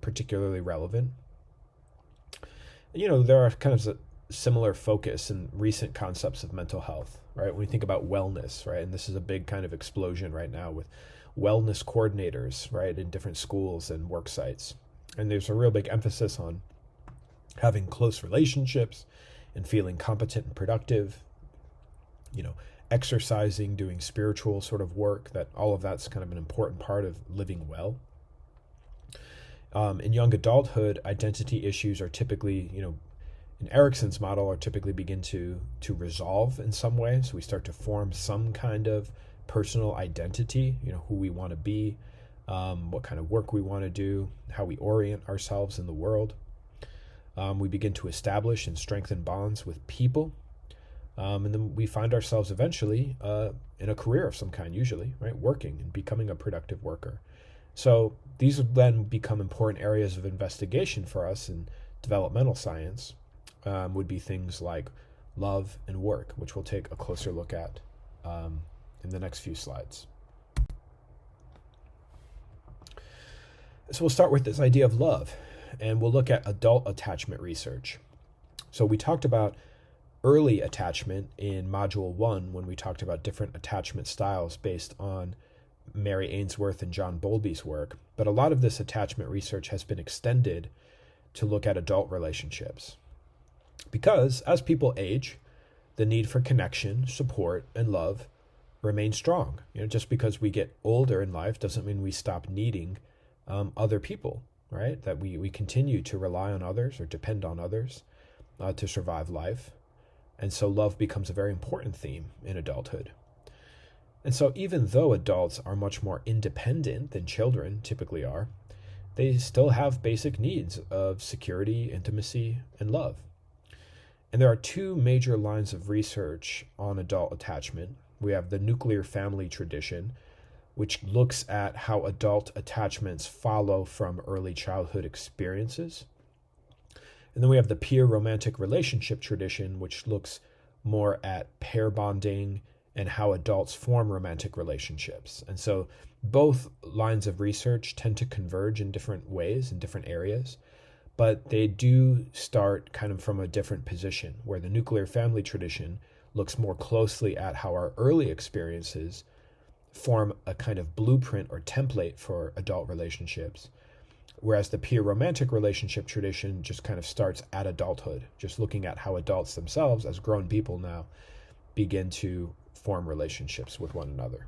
particularly relevant. There are kind of similar focus in recent concepts of mental health, right? When we think about wellness, right? And this is a big kind of explosion right now with wellness coordinators, right, in different schools and work sites. And there's a real big emphasis on having close relationships and feeling competent and productive, exercising, doing spiritual sort of work, that all of that's kind of an important part of living well. In young adulthood, identity issues are typically, in Erikson's model, are typically begin to resolve in some way. So we start to form some kind of personal identity, who we want to be, what kind of work we want to do, how we orient ourselves in the world. We begin to establish and strengthen bonds with people. And then we find ourselves eventually in a career of some kind, usually, right? Working and becoming a productive worker. So these would then become important areas of investigation for us in developmental science, would be things like love and work, which we'll take a closer look at in the next few slides. So we'll start with this idea of love, and we'll look at adult attachment research. So we talked about early attachment in Module 1 when we talked about different attachment styles based on Mary Ainsworth and John Bowlby's work, but a lot of this attachment research has been extended to look at adult relationships. Because as people age, the need for connection, support, and love remains strong. Just because we get older in life doesn't mean we stop needing other people, right? That we continue to rely on others or depend on others to survive life. And so love becomes a very important theme in adulthood. And so even though adults are much more independent than children typically are, they still have basic needs of security, intimacy, and love. And there are two major lines of research on adult attachment. We have the nuclear family tradition, which looks at how adult attachments follow from early childhood experiences. And then we have the peer romantic relationship tradition, which looks more at pair bonding and how adults form romantic relationships. And so both lines of research tend to converge in different ways, in different areas, but they do start kind of from a different position, where the nuclear family tradition looks more closely at how our early experiences form a kind of blueprint or template for adult relationships, whereas the peer romantic relationship tradition just kind of starts at adulthood, just looking at how adults themselves, as grown people now, begin to form relationships with one another.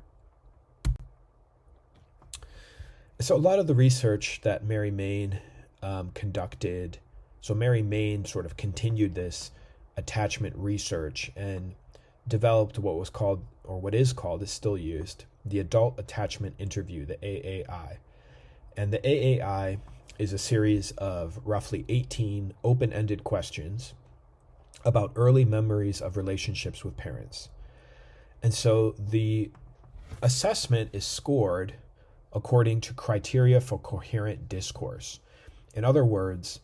So a lot of the research that Mary Main conducted, so Mary Main sort of continued this attachment research and developed what was called, or what is called, is still used, the Adult Attachment Interview, the AAI. And the AAI is a series of roughly 18 open-ended questions about early memories of relationships with parents. And so the assessment is scored according to criteria for coherent discourse. In other words,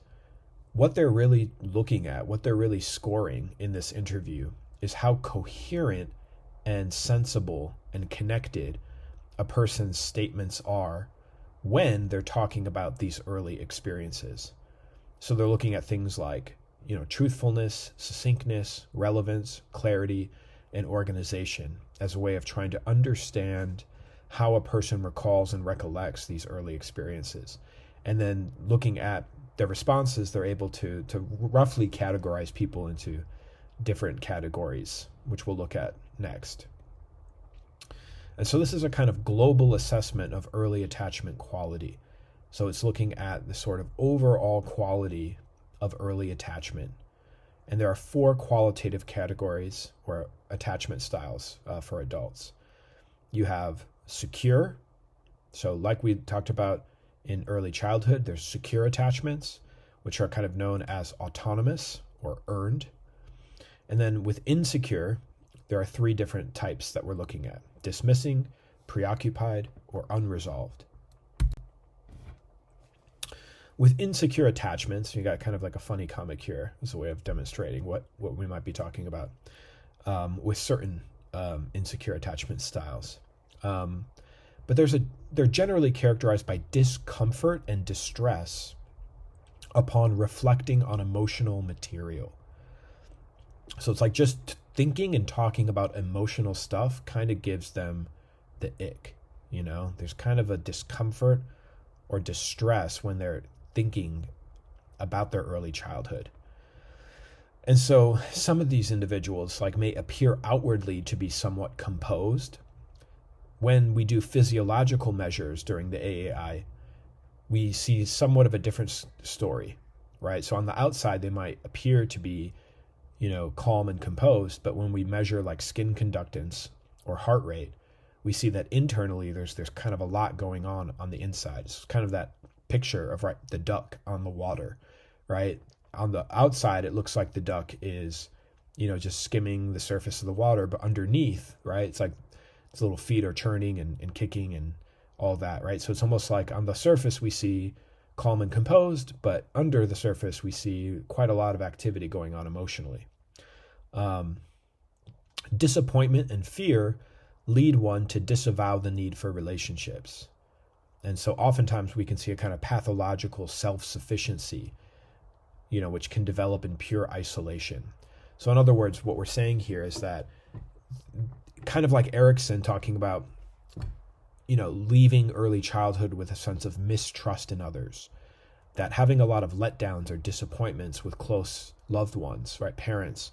what they're really looking at, what they're really scoring in this interview is how coherent and sensible and connected a person's statements are when they're talking about these early experiences. So they're looking at things like, truthfulness, succinctness, relevance, clarity, and organization as a way of trying to understand how a person recalls and recollects these early experiences. And then looking at their responses, they're able to roughly categorize people into different categories, which we'll look at next. And so this is a kind of global assessment of early attachment quality. So it's looking at the sort of overall quality of early attachment. And there are 4 qualitative categories or attachment styles for adults. You have secure. So like we talked about in early childhood, there's secure attachments, which are kind of known as autonomous or earned. And then with insecure, there are 3 different types that we're looking at: dismissing, preoccupied, or unresolved. With insecure attachments, you got kind of like a funny comic here as a way of demonstrating what we might be talking about with certain insecure attachment styles. But they're generally characterized by discomfort and distress upon reflecting on emotional material. So it's like just thinking and talking about emotional stuff kind of gives them the ick, There's kind of a discomfort or distress when they're thinking about their early childhood. And so some of these individuals may appear outwardly to be somewhat composed. When we do physiological measures during the AAI, we see somewhat of a different story, right? So on the outside, they might appear to be, calm and composed, but when we measure skin conductance or heart rate, we see that internally there's kind of a lot going on the inside. It's kind of that picture of the duck on the water, right? On the outside, it looks like the duck is, just skimming the surface of the water, but underneath, right, it's like its little feet are churning and kicking and all that, right? So it's almost like on the surface we see calm and composed, but under the surface we see quite a lot of activity going on emotionally. Disappointment and fear lead one to disavow the need for relationships. And so oftentimes we can see a kind of pathological self-sufficiency, which can develop in pure isolation. So in other words, what we're saying here is that kind of like Erikson talking about, leaving early childhood with a sense of mistrust in others, that having a lot of letdowns or disappointments with close loved ones, right, parents,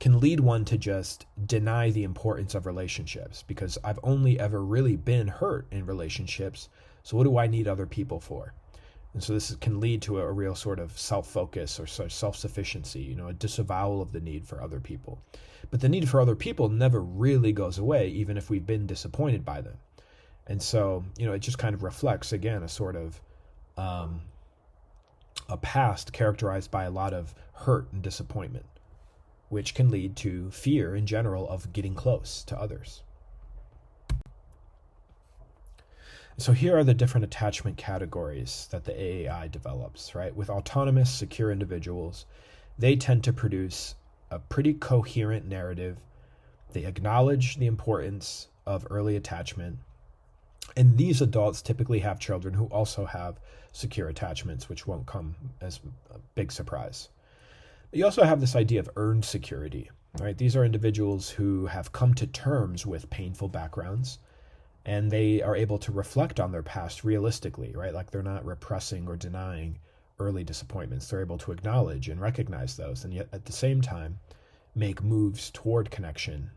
can lead one to just deny the importance of relationships because I've only ever really been hurt in relationships. So what do I need other people for? And so this can lead to a real sort of self-focus or sort of self-sufficiency, a disavowal of the need for other people. But the need for other people never really goes away, even if we've been disappointed by them. And so, it just kind of reflects, again, a sort of a past characterized by a lot of hurt and disappointment, which can lead to fear in general of getting close to others. So here are the different attachment categories that the AAI develops, right? With autonomous, secure individuals, they tend to produce a pretty coherent narrative. They acknowledge the importance of early attachment. And these adults typically have children who also have secure attachments, which won't come as a big surprise. But you also have this idea of earned security, right? These are individuals who have come to terms with painful backgrounds, and they are able to reflect on their past realistically, right? Like they're not repressing or denying early disappointments. They're able to acknowledge and recognize those, and yet at the same time make moves toward connection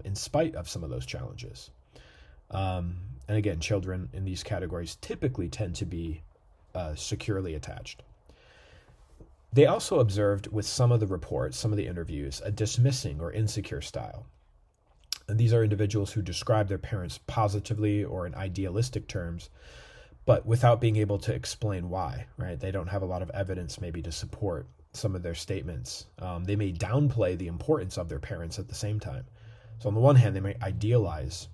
in spite of some of those challenges. And again, children in these categories typically tend to be securely attached. They also observed with some of the reports, some of the interviews, a dismissing or insecure style. And these are individuals who describe their parents positively or in idealistic terms, but without being able to explain why, right? They don't have a lot of evidence maybe to support some of their statements. They may downplay the importance of their parents at the same time. So on the one hand, they may idealize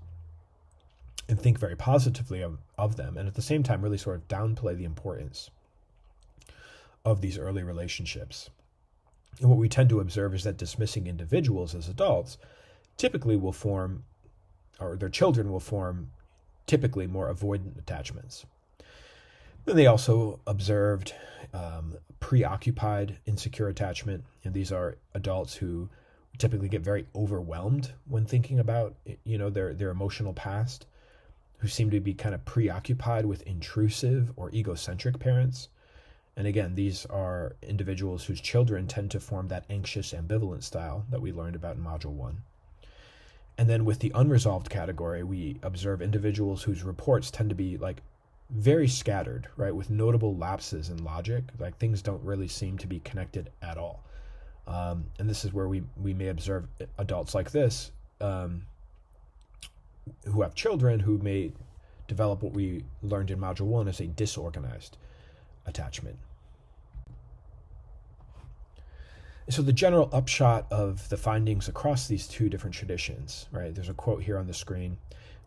and think very positively of them, and at the same time really sort of downplay the importance of these early relationships. And what we tend to observe is that dismissing individuals as adults typically will form, or their children will form, typically more avoidant attachments. Then they also observed preoccupied insecure attachment, and these are adults who typically get very overwhelmed when thinking about their emotional past, who seem to be kind of preoccupied with intrusive or egocentric parents. And again, these are individuals whose children tend to form that anxious ambivalent style that we learned about in Module 1. And then with the unresolved category, we observe individuals whose reports tend to be like very scattered, right, with notable lapses in logic. Like things don't really seem to be connected at all. And this is where we may observe adults like this who have children who may develop what we learned in Module 1 as a disorganized attachment. So the general upshot of the findings across these two different traditions, right? There's a quote here on the screen.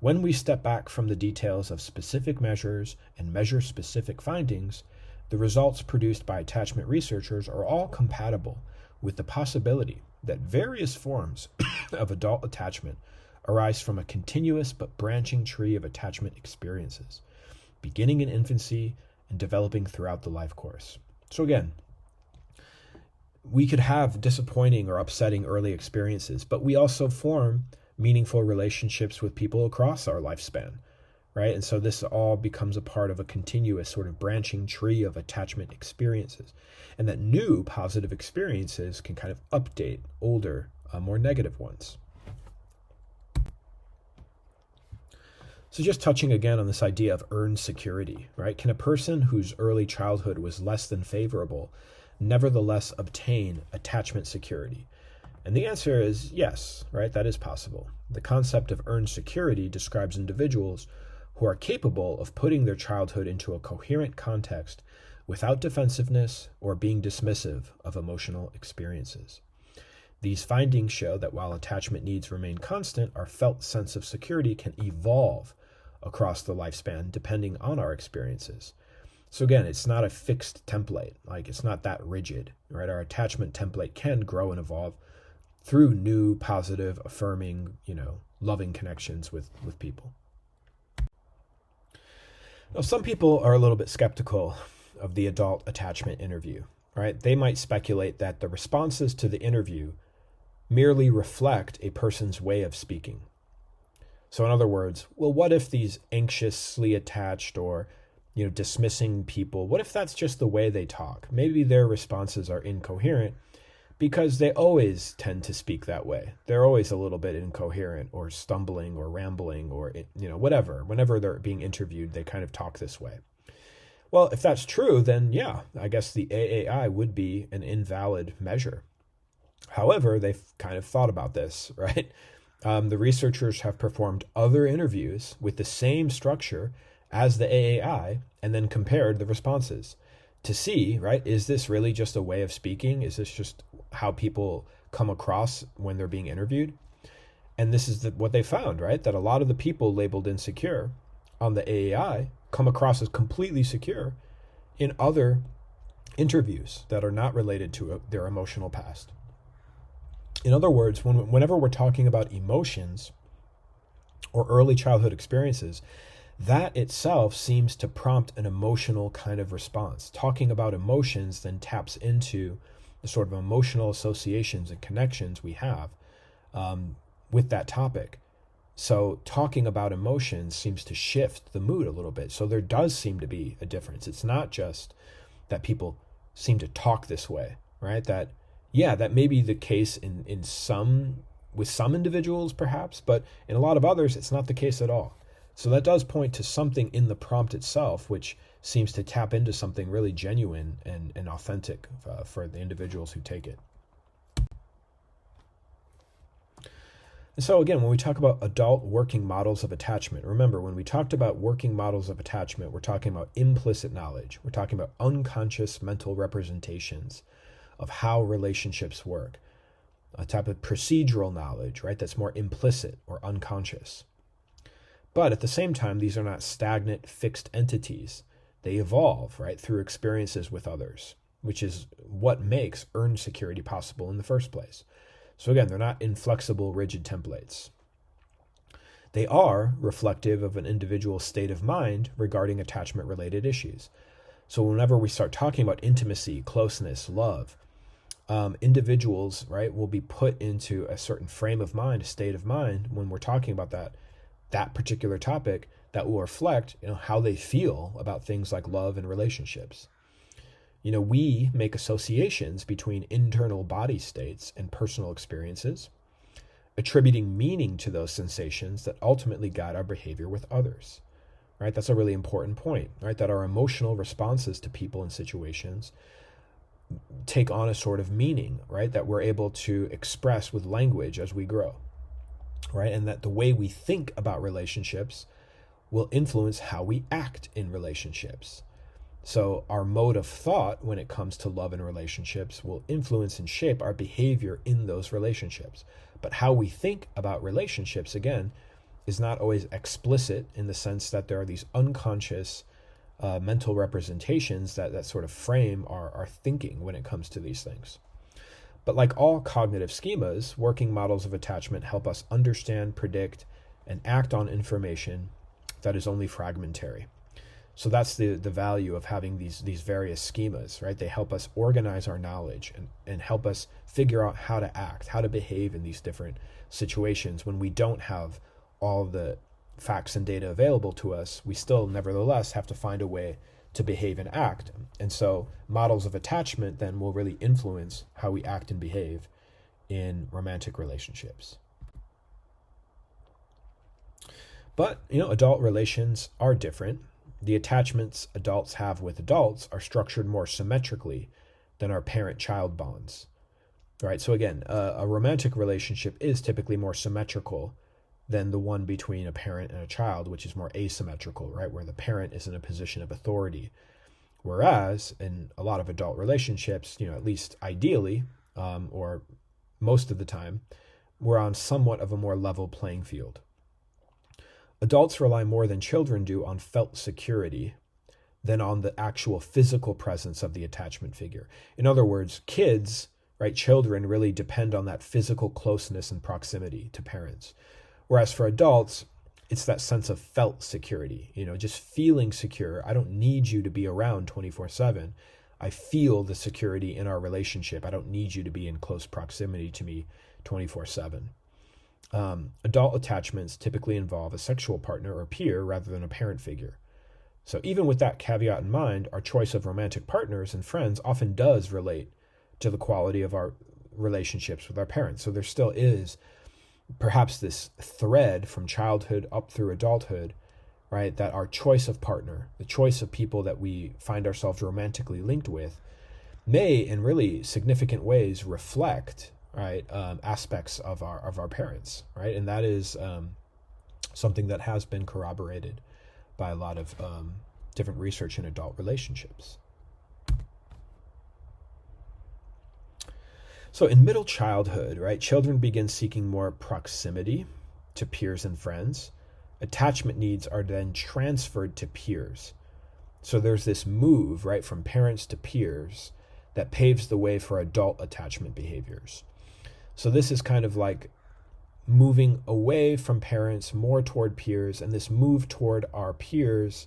When we step back from the details of specific measures and measure specific findings, the results produced by attachment researchers are all compatible with the possibility that various forms of adult attachment arise from a continuous but branching tree of attachment experiences, beginning in infancy and developing throughout the life course. So again, we could have disappointing or upsetting early experiences, but we also form meaningful relationships with people across our lifespan, right? And so this all becomes a part of a continuous sort of branching tree of attachment experiences. And that new positive experiences can kind of update older, more negative ones. So just touching again on this idea of earned security, right? Can a person whose early childhood was less than favorable nevertheless obtain attachment security? And the answer is yes, right? That is possible. The concept of earned security describes individuals who are capable of putting their childhood into a coherent context without defensiveness or being dismissive of emotional experiences. These findings show that while attachment needs remain constant, our felt sense of security can evolve across the lifespan depending on our experiences. So again, it's not a fixed template, like it's not that rigid, right? Our attachment template can grow and evolve through new, positive, affirming, loving connections with people. Now, some people are a little bit skeptical of the adult attachment interview, right? They might speculate that the responses to the interview merely reflect a person's way of speaking. So in other words, well, what if these anxiously attached or dismissing people, what if that's just the way they talk? Maybe their responses are incoherent because they always tend to speak that way. They're always a little bit incoherent or stumbling or rambling or, whatever. Whenever they're being interviewed, they kind of talk this way. Well, if that's true, then yeah, I guess the AAI would be an invalid measure. However, they've kind of thought about this, right? The researchers have performed other interviews with the same structure as the AAI and then compared the responses to see, right, is this really just a way of speaking? Is this just how people come across when they're being interviewed? And this is what they found, right, that a lot of the people labeled insecure on the AAI come across as completely secure in other interviews that are not related to their emotional past. In other words, whenever we're talking about emotions or early childhood experiences, that itself seems to prompt an emotional kind of response. Talking about emotions then taps into the sort of emotional associations and connections we have with that topic. So talking about emotions seems to shift the mood a little bit. So there does seem to be a difference. It's not just that people seem to talk this way, right? That may be the case with some individuals perhaps, but in a lot of others, it's not the case at all. So that does point to something in the prompt itself, which seems to tap into something really genuine and authentic for the individuals who take it. And so again, when we talk about adult working models of attachment, remember when we talked about working models of attachment, we're talking about implicit knowledge. We're talking about unconscious mental representations of how relationships work. A type of procedural knowledge, right? That's more implicit or unconscious. But at the same time, these are not stagnant, fixed entities. They evolve, right, through experiences with others, which is what makes earned security possible in the first place. So again, they're not inflexible, rigid templates. They are reflective of an individual's state of mind regarding attachment-related issues. So whenever we start talking about intimacy, closeness, love, individuals, right, will be put into a certain frame of mind, a state of mind when we're talking about that particular topic that will reflect, how they feel about things like love and relationships. We make associations between internal body states and personal experiences, attributing meaning to those sensations that ultimately guide our behavior with others, right? That's a really important point, right? That our emotional responses to people and situations take on a sort of meaning, right? That we're able to express with language as we grow, right? And that the way we think about relationships will influence how we act in relationships. So our mode of thought when it comes to love and relationships will influence and shape our behavior in those relationships. But how we think about relationships, again, is not always explicit in the sense that there are these unconscious mental representations that sort of frame our thinking when it comes to these things. But like all cognitive schemas, working models of attachment help us understand, predict, and act on information that is only fragmentary. So that's the value of having these various schemas, right? They help us organize our knowledge and help us figure out how to act, how to behave in these different situations. When we don't have all the facts and data available to us, we still nevertheless have to find a way to behave and act. And so models of attachment then will really influence how we act and behave in romantic relationships. But, adult relations are different. The attachments adults have with adults are structured more symmetrically than our parent-child bonds, right? So again, a romantic relationship is typically more symmetrical than the one between a parent and a child, which is more asymmetrical, right? Where the parent is in a position of authority. Whereas in a lot of adult relationships, at least ideally, or most of the time, we're on somewhat of a more level playing field. Adults rely more than children do on felt security than on the actual physical presence of the attachment figure. In other words, kids, right, children really depend on that physical closeness and proximity to parents. Whereas for adults, it's that sense of felt security, just feeling secure. I don't need you to be around 24/7. I feel the security in our relationship. I don't need you to be in close proximity to me 24/7. Adult attachments typically involve a sexual partner or peer rather than a parent figure. So even with that caveat in mind, our choice of romantic partners and friends often does relate to the quality of our relationships with our parents. So there still is perhaps this thread from childhood up through adulthood, right? That our choice of partner, the choice of people that we find ourselves romantically linked with, may in really significant ways reflect, right, aspects of our parents, right? And that is something that has been corroborated by a lot of different research in adult relationships. So in middle childhood, right, children begin seeking more proximity to peers and friends, attachment needs are then transferred to peers. So there's this move, right, from parents to peers that paves the way for adult attachment behaviors. So this is kind of like moving away from parents, more toward peers, and this move toward our peers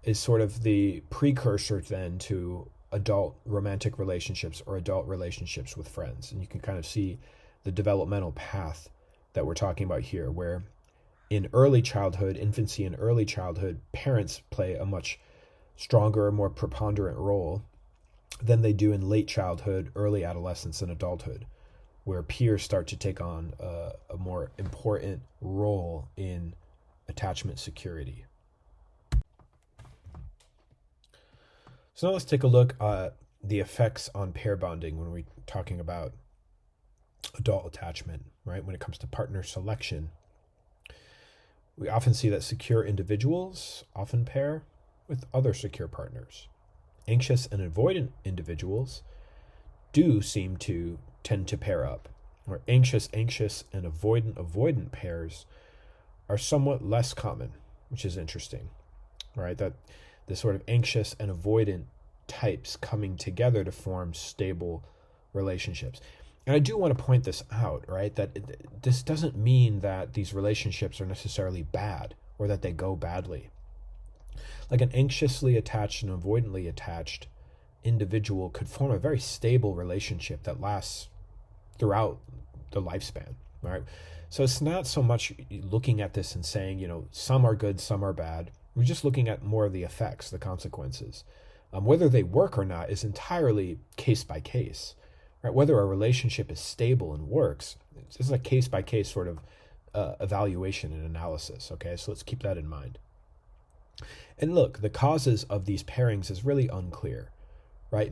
is sort of the precursor then to adult romantic relationships or adult relationships with friends. And you can kind of see the developmental path that we're talking about here, where in early childhood, infancy and early childhood, parents play a much stronger, more preponderant role than they do in late childhood, early adolescence, and adulthood, where peers start to take on a more important role in attachment security. So now let's take a look at the effects on pair bonding when we're talking about adult attachment, right? When it comes to partner selection, we often see that secure individuals often pair with other secure partners. Anxious and avoidant individuals do seem to tend to pair up, where anxious and avoidant pairs are somewhat less common, which is interesting, right? That the sort of anxious and avoidant types coming together to form stable relationships. And I do want to point this out, right? That this doesn't mean that these relationships are necessarily bad or that they go badly. Like an anxiously attached and avoidantly attached individual could form a very stable relationship that lasts throughout the lifespan, right? So it's not so much looking at this and saying, some are good, some are bad. We're just looking at more of the effects, the consequences. Whether they work or not is entirely case by case. Right? Whether a relationship is stable and works, it's a case-by-case sort of evaluation and analysis, okay? So let's keep that in mind. And look, the causes of these pairings is really unclear, right?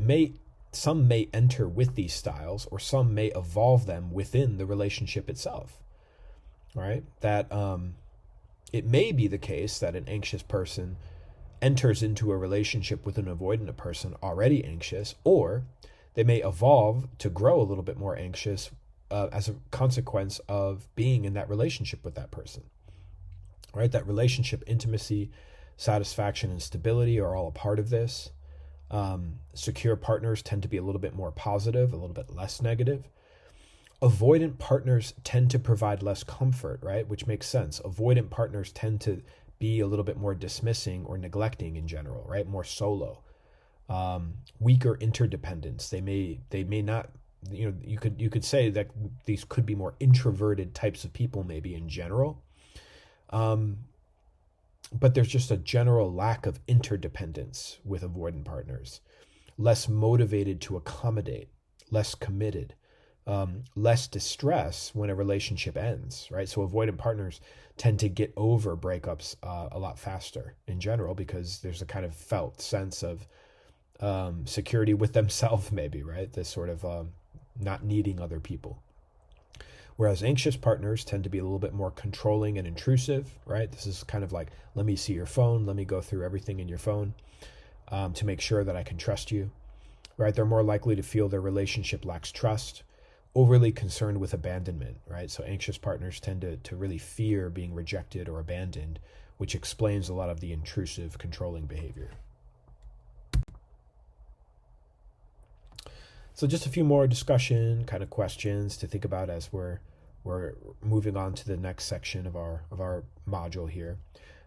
Some may enter with these styles, or some may evolve them within the relationship itself, right? That it may be the case that an anxious person enters into a relationship with an avoidant person already anxious, or they may evolve to grow a little bit more anxious as a consequence of being in that relationship with that person, right? That relationship intimacy, satisfaction, and stability are all a part of this. Secure partners tend to be a little bit more positive, a little bit less negative. Avoidant partners tend to provide less comfort, right? Which makes sense. Avoidant partners tend to be a little bit more dismissing or neglecting in general, right? More solo. Weaker interdependence. They may not, you could say that these could be more introverted types of people maybe in general. But there's just a general lack of interdependence with avoidant partners. Less motivated to accommodate, less committed, less distress when a relationship ends, right? So avoidant partners tend to get over breakups a lot faster in general because there's a kind of felt sense of security with themselves, maybe, right? This sort of not needing other people. Whereas anxious partners tend to be a little bit more controlling and intrusive, right? This is kind of like, let me see your phone, let me go through everything in your phone to make sure that I can trust you, right? They're more likely to feel their relationship lacks trust, overly concerned with abandonment, right? So anxious partners tend to really fear being rejected or abandoned, which explains a lot of the intrusive, controlling behavior. So just a few more discussion kind of questions to think about as we're moving on to the next section of our module here.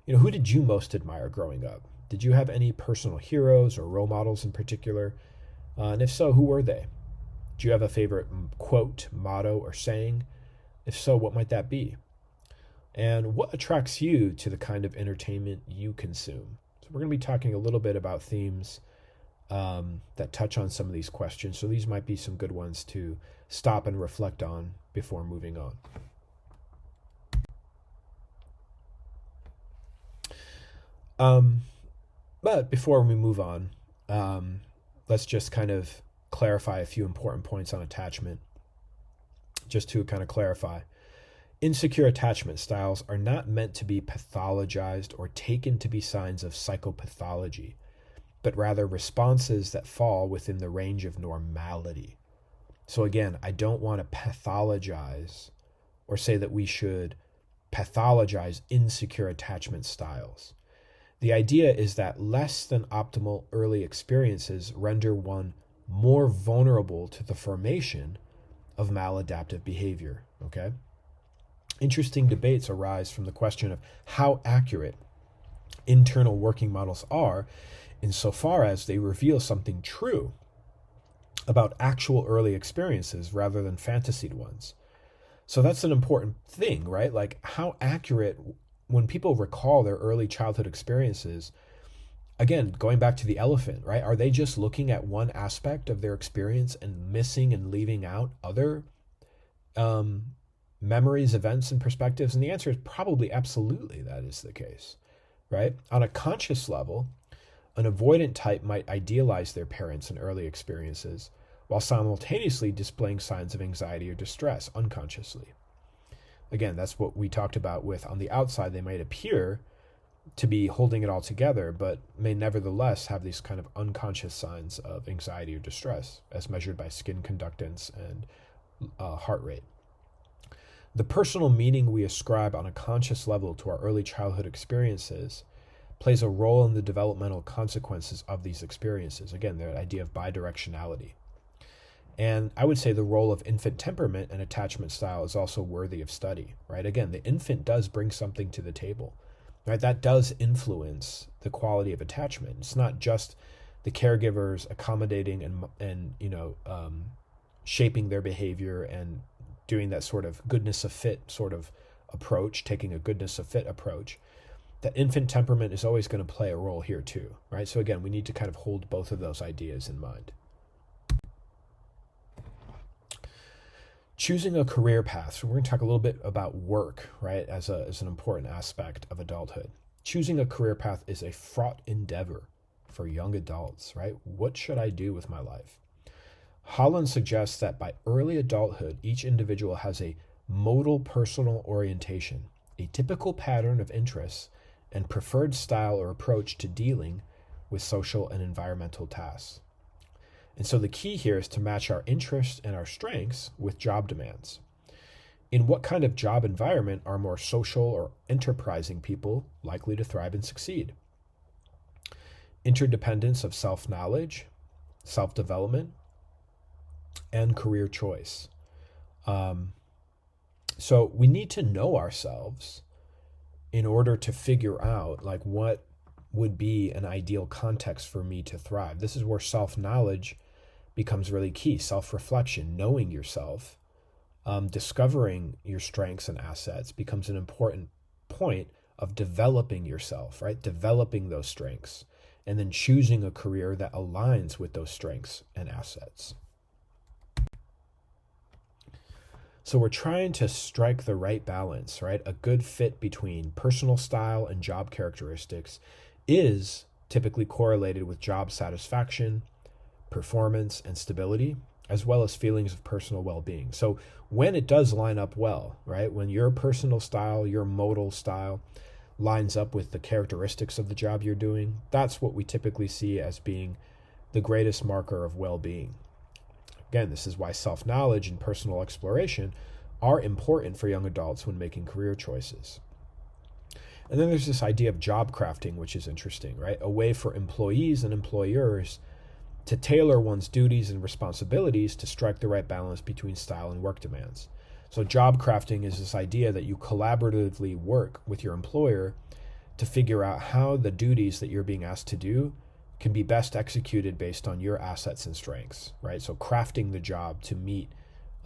Who did you most admire growing up? Did you have any personal heroes or role models in particular? And if so, who were they? Do you have a favorite quote, motto, or saying? If so, what might that be? And what attracts you to the kind of entertainment you consume? So we're going to be talking a little bit about themes that touch on some of these questions. So these might be some good ones to stop and reflect on before moving on. But before we move on, let's just kind of clarify a few important points on attachment. Just to kind of clarify, insecure attachment styles are not meant to be pathologized or taken to be signs of psychopathology, but rather responses that fall within the range of normality. So again, I don't want to pathologize or say that we should pathologize insecure attachment styles. The idea is that less than optimal early experiences render one more vulnerable to the formation of maladaptive behavior. Okay? Interesting debates arise from the question of how accurate internal working models are insofar as they reveal something true about actual early experiences rather than fantasied ones. So that's an important thing, right? Like, how accurate, when people recall their early childhood experiences, again, going back to the elephant, right? Are they just looking at one aspect of their experience and missing and leaving out other memories, events, and perspectives? And the answer is probably absolutely that is the case, right? On a conscious level, an avoidant type might idealize their parents and early experiences while simultaneously displaying signs of anxiety or distress unconsciously. Again, that's what we talked about with, on the outside, they might appear to be holding it all together, but may nevertheless have these kind of unconscious signs of anxiety or distress as measured by skin conductance and heart rate. The personal meaning we ascribe on a conscious level to our early childhood experiences plays a role in the developmental consequences of these experiences. Again, the idea of bidirectionality. And I would say the role of infant temperament and attachment style is also worthy of study, right? Again, the infant does bring something to the table, right? That does influence the quality of attachment. It's not just the caregivers accommodating and shaping their behavior and doing that sort of goodness of fit sort of approach, taking a goodness of fit approach. That infant temperament is always going to play a role here too, right? So again, we need to kind of hold both of those ideas in mind. Choosing a career path. So we're going to talk a little bit about work, right, as an important aspect of adulthood. Choosing a career path is a fraught endeavor for young adults, right? What should I do with my life? Holland suggests that by early adulthood, each individual has a modal personal orientation, a typical pattern of interests, and preferred style or approach to dealing with social and environmental tasks. And so the key here is to match our interests and our strengths with job demands. In what kind of job environment are more social or enterprising people likely to thrive and succeed? Interdependence of self-knowledge, self-development, and career choice. So we need to know ourselves in order to figure out like what would be an ideal context for me to thrive. This is where self-knowledge becomes really key. Self-reflection, knowing yourself, discovering your strengths and assets becomes an important point of developing yourself, right? Developing those strengths and then choosing a career that aligns with those strengths and assets. So we're trying to strike the right balance, right? A good fit between personal style and job characteristics is typically correlated with job satisfaction, performance, and stability, as well as feelings of personal well-being. So when it does line up well, right? When your personal style, your modal style lines up with the characteristics of the job you're doing, that's what we typically see as being the greatest marker of well-being. Again, this is why self-knowledge and personal exploration are important for young adults when making career choices. And then there's this idea of job crafting, which is interesting, right? A way for employees and employers to tailor one's duties and responsibilities to strike the right balance between style and work demands. So job crafting is this idea that you collaboratively work with your employer to figure out how the duties that you're being asked to do can be best executed based on your assets and strengths, right? So crafting the job to meet,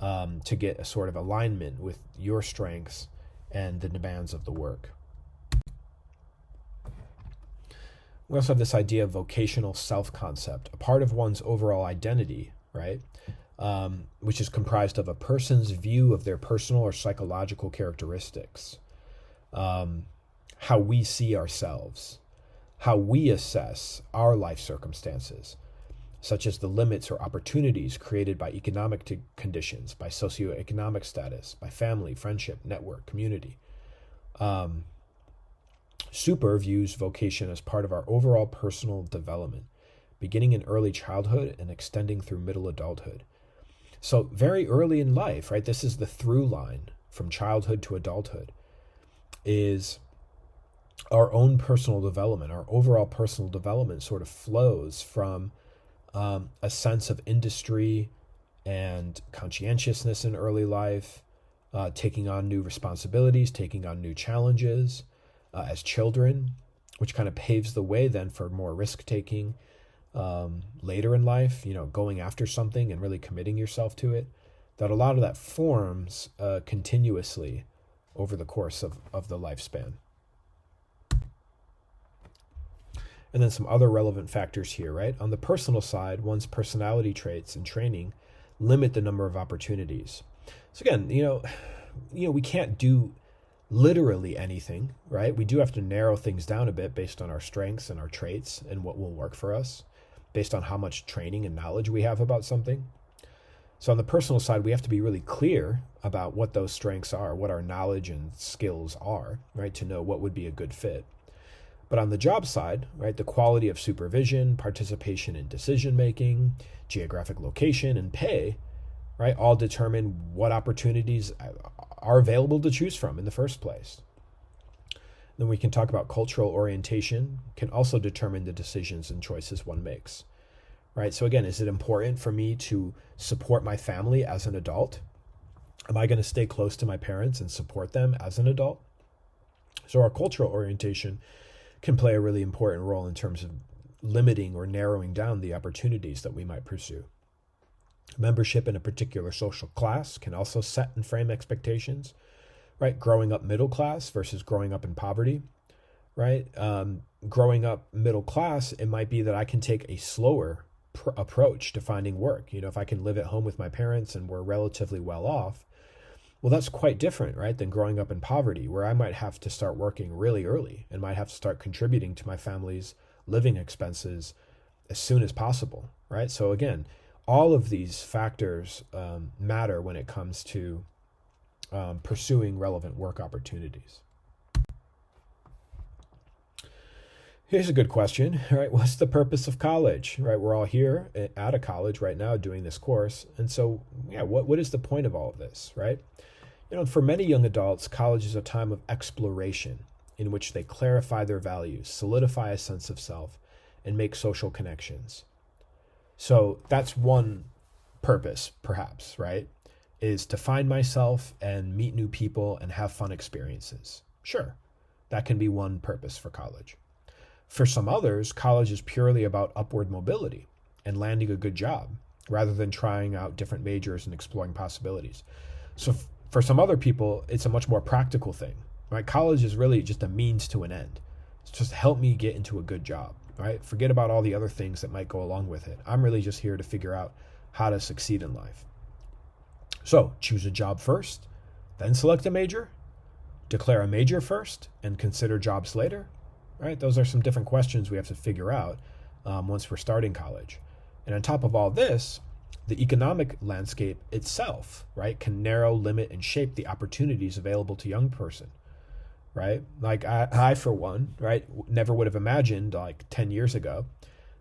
to get a sort of alignment with your strengths and the demands of the work. We also have this idea of vocational self-concept, a part of one's overall identity, right? Which is comprised of a person's view of their personal or psychological characteristics, how we see ourselves, how we assess our life circumstances, such as the limits or opportunities created by economic conditions, by socioeconomic status, by family, friendship, network, community. Super views vocation as part of our overall personal development, beginning in early childhood and extending through middle adulthood. So very early in life, right, this is the through line from childhood to adulthood. is our own personal development, our overall personal development sort of flows from a sense of industry and conscientiousness in early life, taking on new responsibilities, taking on new challenges as children, which kind of paves the way then for more risk taking later in life, going after something and really committing yourself to it. That a lot of that forms continuously over the course of the lifespan. And then some other relevant factors here, right? On the personal side, one's personality traits and training limit the number of opportunities. So again, we can't do literally anything, right? We do have to narrow things down a bit based on our strengths and our traits and what will work for us, based on how much training and knowledge we have about something. So on the personal side, we have to be really clear about what those strengths are, what our knowledge and skills are, right? To know what would be a good fit. But on the job side, right, the quality of supervision, participation in decision-making, geographic location, and pay, right, all determine what opportunities are available to choose from in the first place. Then we can talk about cultural orientation, can also determine the decisions and choices one makes, right? So again, is it important for me to support my family as an adult? Am I going to stay close to my parents and support them as an adult? So our cultural orientation can play a really important role in terms of limiting or narrowing down the opportunities that we might pursue. Membership in a particular social class can also set and frame expectations, right? Growing up middle class versus growing up in poverty, right? Growing up middle class, it might be that I can take a slower approach to finding work. If I can live at home with my parents and we're relatively well off, well, that's quite different, right, than growing up in poverty, where I might have to start working really early and might have to start contributing to my family's living expenses as soon as possible, right? So again, all of these factors matter when it comes to pursuing relevant work opportunities. Here's a good question, right? What's the purpose of college, right? We're all here at a college right now doing this course. And so, what is the point of all of this, right? For many young adults, college is a time of exploration in which they clarify their values, solidify a sense of self, and make social connections. So that's one purpose, perhaps, right? Is to find myself and meet new people and have fun experiences. Sure, that can be one purpose for college. For some others, college is purely about upward mobility and landing a good job, rather than trying out different majors and exploring possibilities. So for some other people, it's a much more practical thing, right? College is really just a means to an end. It's just help me get into a good job, right? Forget about all the other things that might go along with it. I'm really just here to figure out how to succeed in life. So choose a job first, then select a major, declare a major first, and consider jobs later, right? Those are some different questions we have to figure out once we're starting college. And on top of all this, the economic landscape itself, right, can narrow, limit, and shape the opportunities available to young person, right? Like I for one, right, never would have imagined like 10 years ago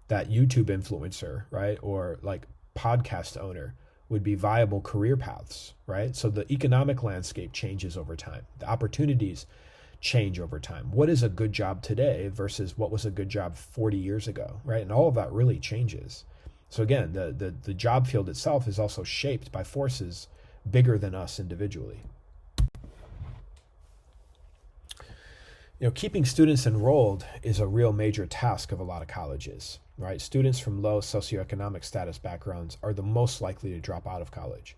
that YouTube influencer, right, or like podcast owner would be viable career paths, right? So the economic landscape changes over time. The opportunities change over time. What is a good job today versus what was a good job 40 years ago, right? And all of that really changes. So again, the job field itself is also shaped by forces bigger than us individually. Keeping students enrolled is a real major task of a lot of colleges, right? Students from low socioeconomic status backgrounds are the most likely to drop out of college.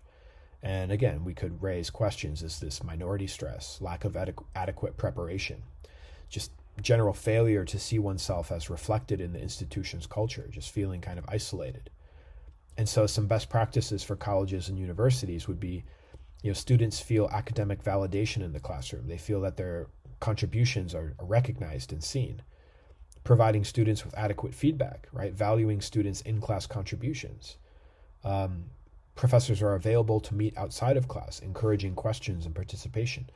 And again, we could raise questions. Is this minority stress, lack of adequate preparation, just general failure to see oneself as reflected in the institution's culture, just feeling kind of isolated? And so some best practices for colleges and universities would be, students feel academic validation in the classroom. They feel that their contributions are recognized and seen. Providing students with adequate feedback, right? Valuing students' in-class contributions. Professors are available to meet outside of class, encouraging questions and participation,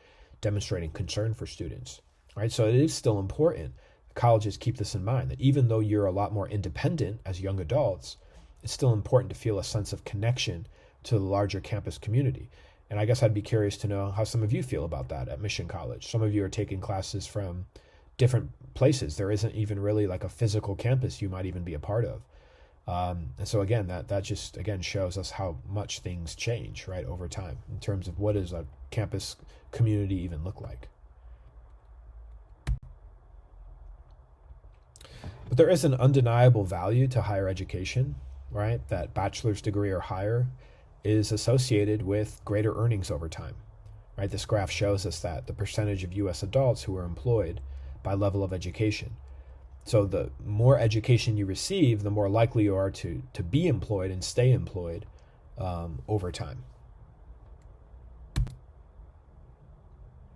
demonstrating concern for students, right? So it is still important. Colleges keep this in mind, that even though you're a lot more independent as young adults, it's still important to feel a sense of connection to the larger campus community. And I guess I'd be curious to know how some of you feel about that at Mission College. Some of you are taking classes from different places. There isn't even really like a physical campus you might even be a part of. And so again, that just again shows us how much things change, right, over time in terms of what does a campus community even look like. But there is an undeniable value to higher education, right? That bachelor's degree or higher is associated with greater earnings over time, right? This graph shows us that the percentage of U.S. adults who are employed by level of education. So the more education you receive, the more likely you are to be employed and stay employed over time.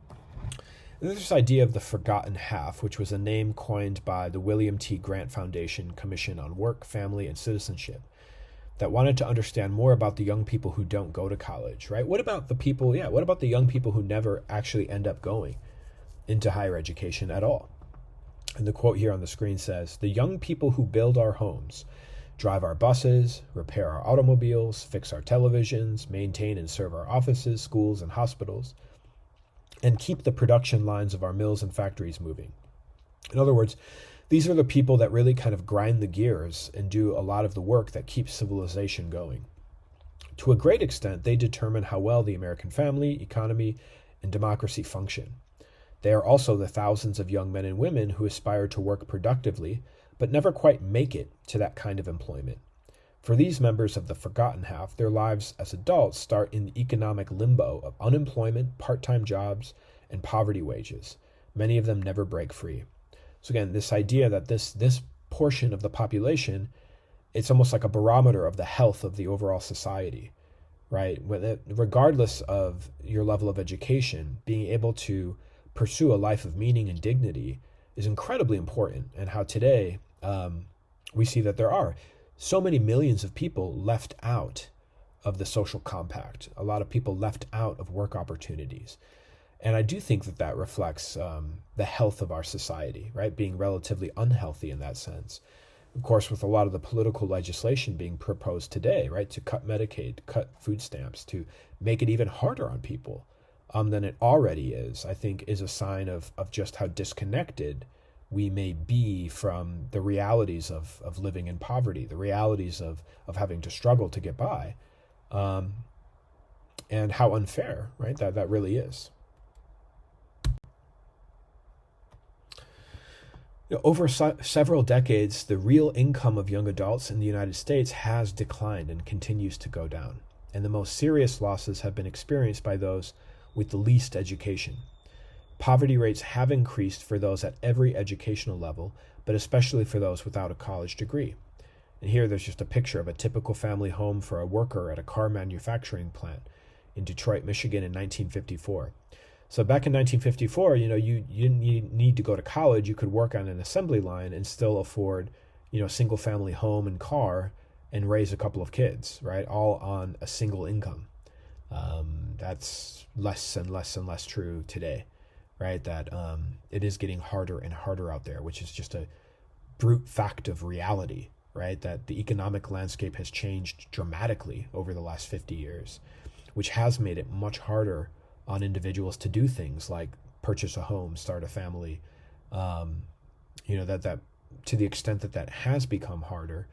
And there's this idea of the forgotten half, which was a name coined by the William T. Grant Foundation Commission on Work, Family, and Citizenship that wanted to understand more about the young people who don't go to college, right? What about the people, what about the young people who never actually end up going into higher education at all? And the quote here on the screen says, "The young people who build our homes, drive our buses, repair our automobiles, fix our televisions, maintain and serve our offices, schools, and hospitals, and keep the production lines of our mills and factories moving." In other words, these are the people that really kind of grind the gears and do a lot of the work that keeps civilization going. To a great extent, they determine how well the American family, economy, and democracy function. They are also the thousands of young men and women who aspire to work productively, but never quite make it to that kind of employment. For these members of the forgotten half, their lives as adults start in the economic limbo of unemployment, part-time jobs, and poverty wages. Many of them never break free. So again, this idea that this portion of the population, it's almost like a barometer of the health of the overall society, right? Regardless of your level of education, being able to pursue a life of meaning and dignity is incredibly important. And how today we see that there are so many millions of people left out of the social compact, a lot of people left out of work opportunities. And I do think that reflects the health of our society, right? Being relatively unhealthy in that sense. Of course, with a lot of the political legislation being proposed today, right? To cut Medicaid, cut food stamps, to make it even harder on people than it already is, I think is a sign of just how disconnected we may be from the realities of living in poverty, the realities of having to struggle to get by, and how unfair, right, that really is. Over several decades, the real income of young adults in the United States has declined and continues to go down. And the most serious losses have been experienced by those with the least education. Poverty rates have increased for those at every educational level, but especially for those without a college degree. And here there's just a picture of a typical family home for a worker at a car manufacturing plant in Detroit, Michigan in 1954. So back in 1954, you didn't need to go to college. You could work on an assembly line and still afford, a single family home and car and raise a couple of kids, right? All on a single income. That's less and less and less true today, right? That it is getting harder and harder out there, which is just a brute fact of reality, right? That the economic landscape has changed dramatically over the last 50 years, which has made it much harder on individuals to do things like purchase a home, start a family. That to the extent that has become harder,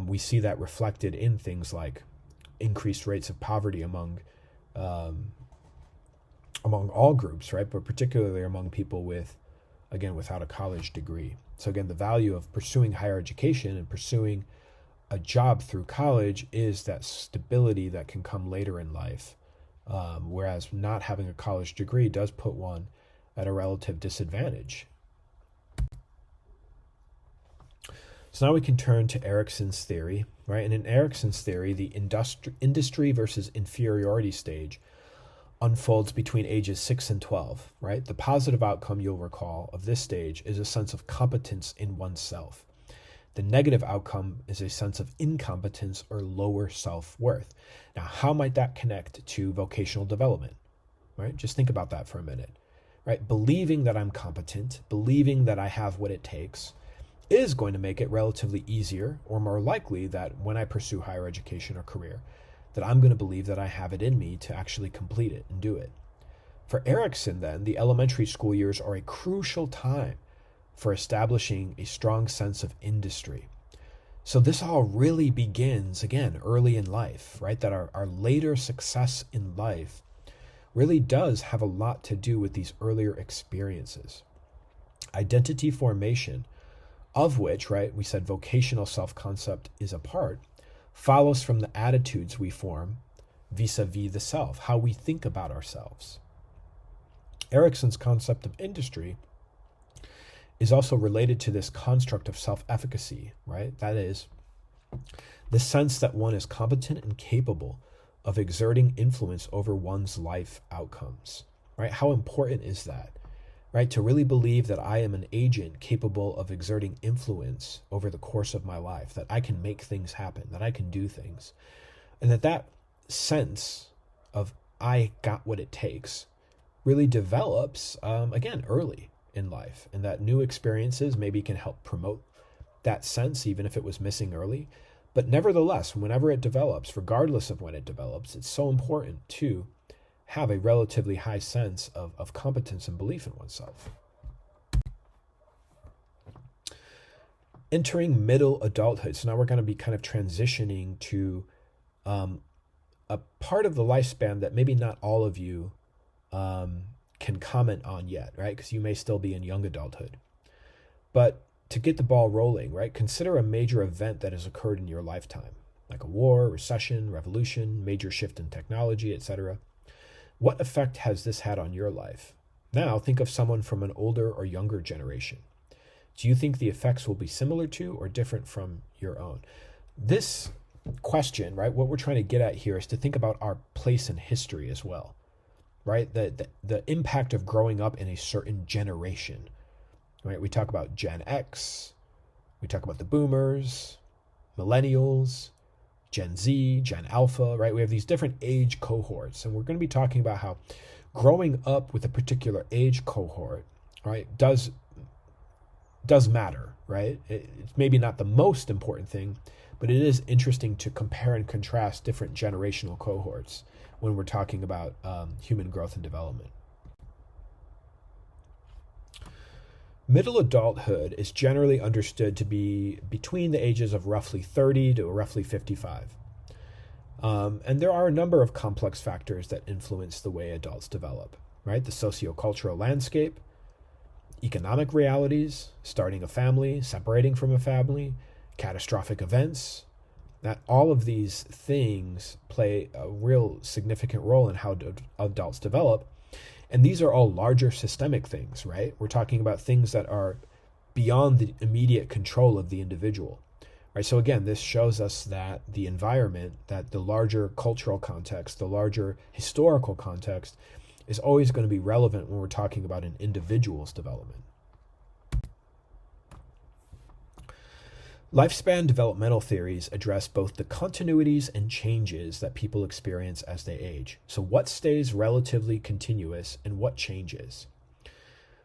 we see that reflected in things like increased rates of poverty among all groups, right? But particularly among people without a college degree. So again, the value of pursuing higher education and pursuing a job through college is that stability that can come later in life. Whereas not having a college degree does put one at a relative disadvantage. So now we can turn to Erikson's theory, right? And in Erikson's theory, the industry versus inferiority stage unfolds between ages 6 and 12, right? The positive outcome, you'll recall, of this stage is a sense of competence in oneself. The negative outcome is a sense of incompetence or lower self-worth. Now, how might that connect to vocational development, right? Just think about that for a minute, right? Believing that I'm competent, believing that I have what it takes is going to make it relatively easier or more likely that when I pursue higher education or career, that I'm going to believe that I have it in me to actually complete it and do it. For Erikson, then, the elementary school years are a crucial time for establishing a strong sense of industry. So this all really begins, again, early in life, right? That our later success in life really does have a lot to do with these earlier experiences. Identity formation, of which, right, we said vocational self-concept is a part, follows from the attitudes we form vis-a-vis the self, how we think about ourselves. Erikson's concept of industry is also related to this construct of self-efficacy, right? That is, the sense that one is competent and capable of exerting influence over one's life outcomes, right? How important is that, right? To really believe that I am an agent capable of exerting influence over the course of my life, that I can make things happen, that I can do things, and that sense of I got what it takes really develops, again, early in life, and that new experiences maybe can help promote that sense, even if it was missing early. But nevertheless, whenever it develops, regardless of when it develops, it's so important to have a relatively high sense of competence and belief in oneself. Entering middle adulthood. So now we're going to be kind of transitioning to a part of the lifespan that maybe not all of you can comment on yet, right? Because you may still be in young adulthood. But to get the ball rolling, right, consider a major event that has occurred in your lifetime, like a war, recession, revolution, major shift in technology, etc. What effect has this had on your life? Now think of someone from an older or younger generation. Do you think the effects will be similar to or different from your own? This question, right, what we're trying to get at here is to think about our place in history as well, right? The impact of growing up in a certain generation, right? We talk about Gen X, we talk about the boomers, millennials, Gen Z, Gen Alpha, right? We have these different age cohorts, and we're going to be talking about how growing up with a particular age cohort, right, does matter, right? It's maybe not the most important thing, but it is interesting to compare and contrast different generational cohorts when we're talking about human growth and development. Middle adulthood is generally understood to be between the ages of roughly 30 to roughly 55. And there are a number of complex factors that influence the way adults develop, right? The sociocultural landscape, economic realities, starting a family, separating from a family, catastrophic events, that all of these things play a real significant role in how adults develop. And these are all larger systemic things, right? We're talking about things that are beyond the immediate control of the individual, right? So again, this shows us that the environment, that the larger cultural context, the larger historical context is always going to be relevant when we're talking about an individual's development. Lifespan developmental theories address both the continuities and changes that people experience as they age. So what stays relatively continuous and what changes?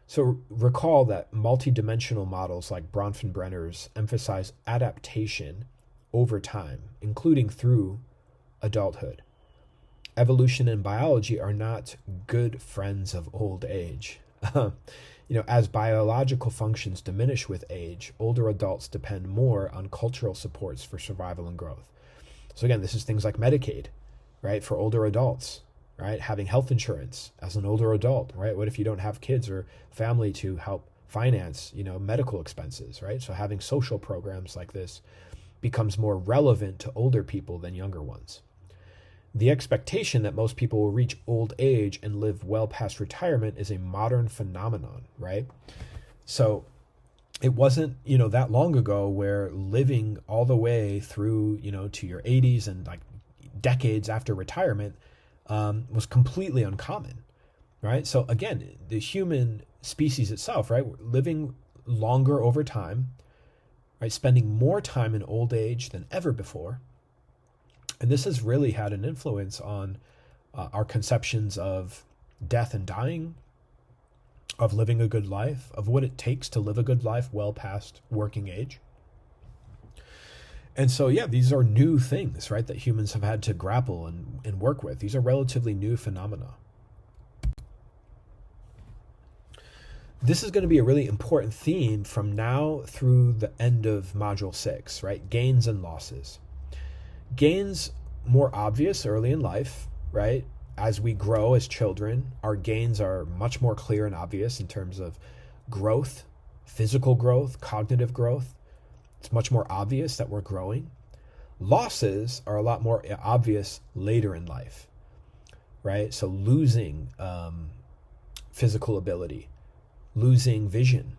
So recall that multidimensional models like Bronfenbrenner's emphasize adaptation over time, including through adulthood. Evolution and biology are not good friends of old age. As biological functions diminish with age, older adults depend more on cultural supports for survival and growth. So again, this is things like Medicaid, right, for older adults, right? Having health insurance as an older adult, right? What if you don't have kids or family to help finance, medical expenses, right? So having social programs like this becomes more relevant to older people than younger ones. The expectation that most people will reach old age and live well past retirement is a modern phenomenon, right? So it wasn't, that long ago where living all the way through, to your 80s and like decades after retirement was completely uncommon, right? So again, the human species itself, right? Living longer over time, right? Spending more time in old age than ever before. And this has really had an influence on our conceptions of death and dying, of living a good life, of what it takes to live a good life well past working age. And so, yeah, these are new things, right, that humans have had to grapple and work with. These are relatively new phenomena. This is going to be a really important theme from now through the end of Module 6, right? Gains and losses. Gains more obvious early in life, right? As we grow as children, our gains are much more clear and obvious in terms of growth, physical growth, cognitive growth. It's much more obvious that we're growing. Losses are a lot more obvious later in life, right? So losing physical ability, losing vision,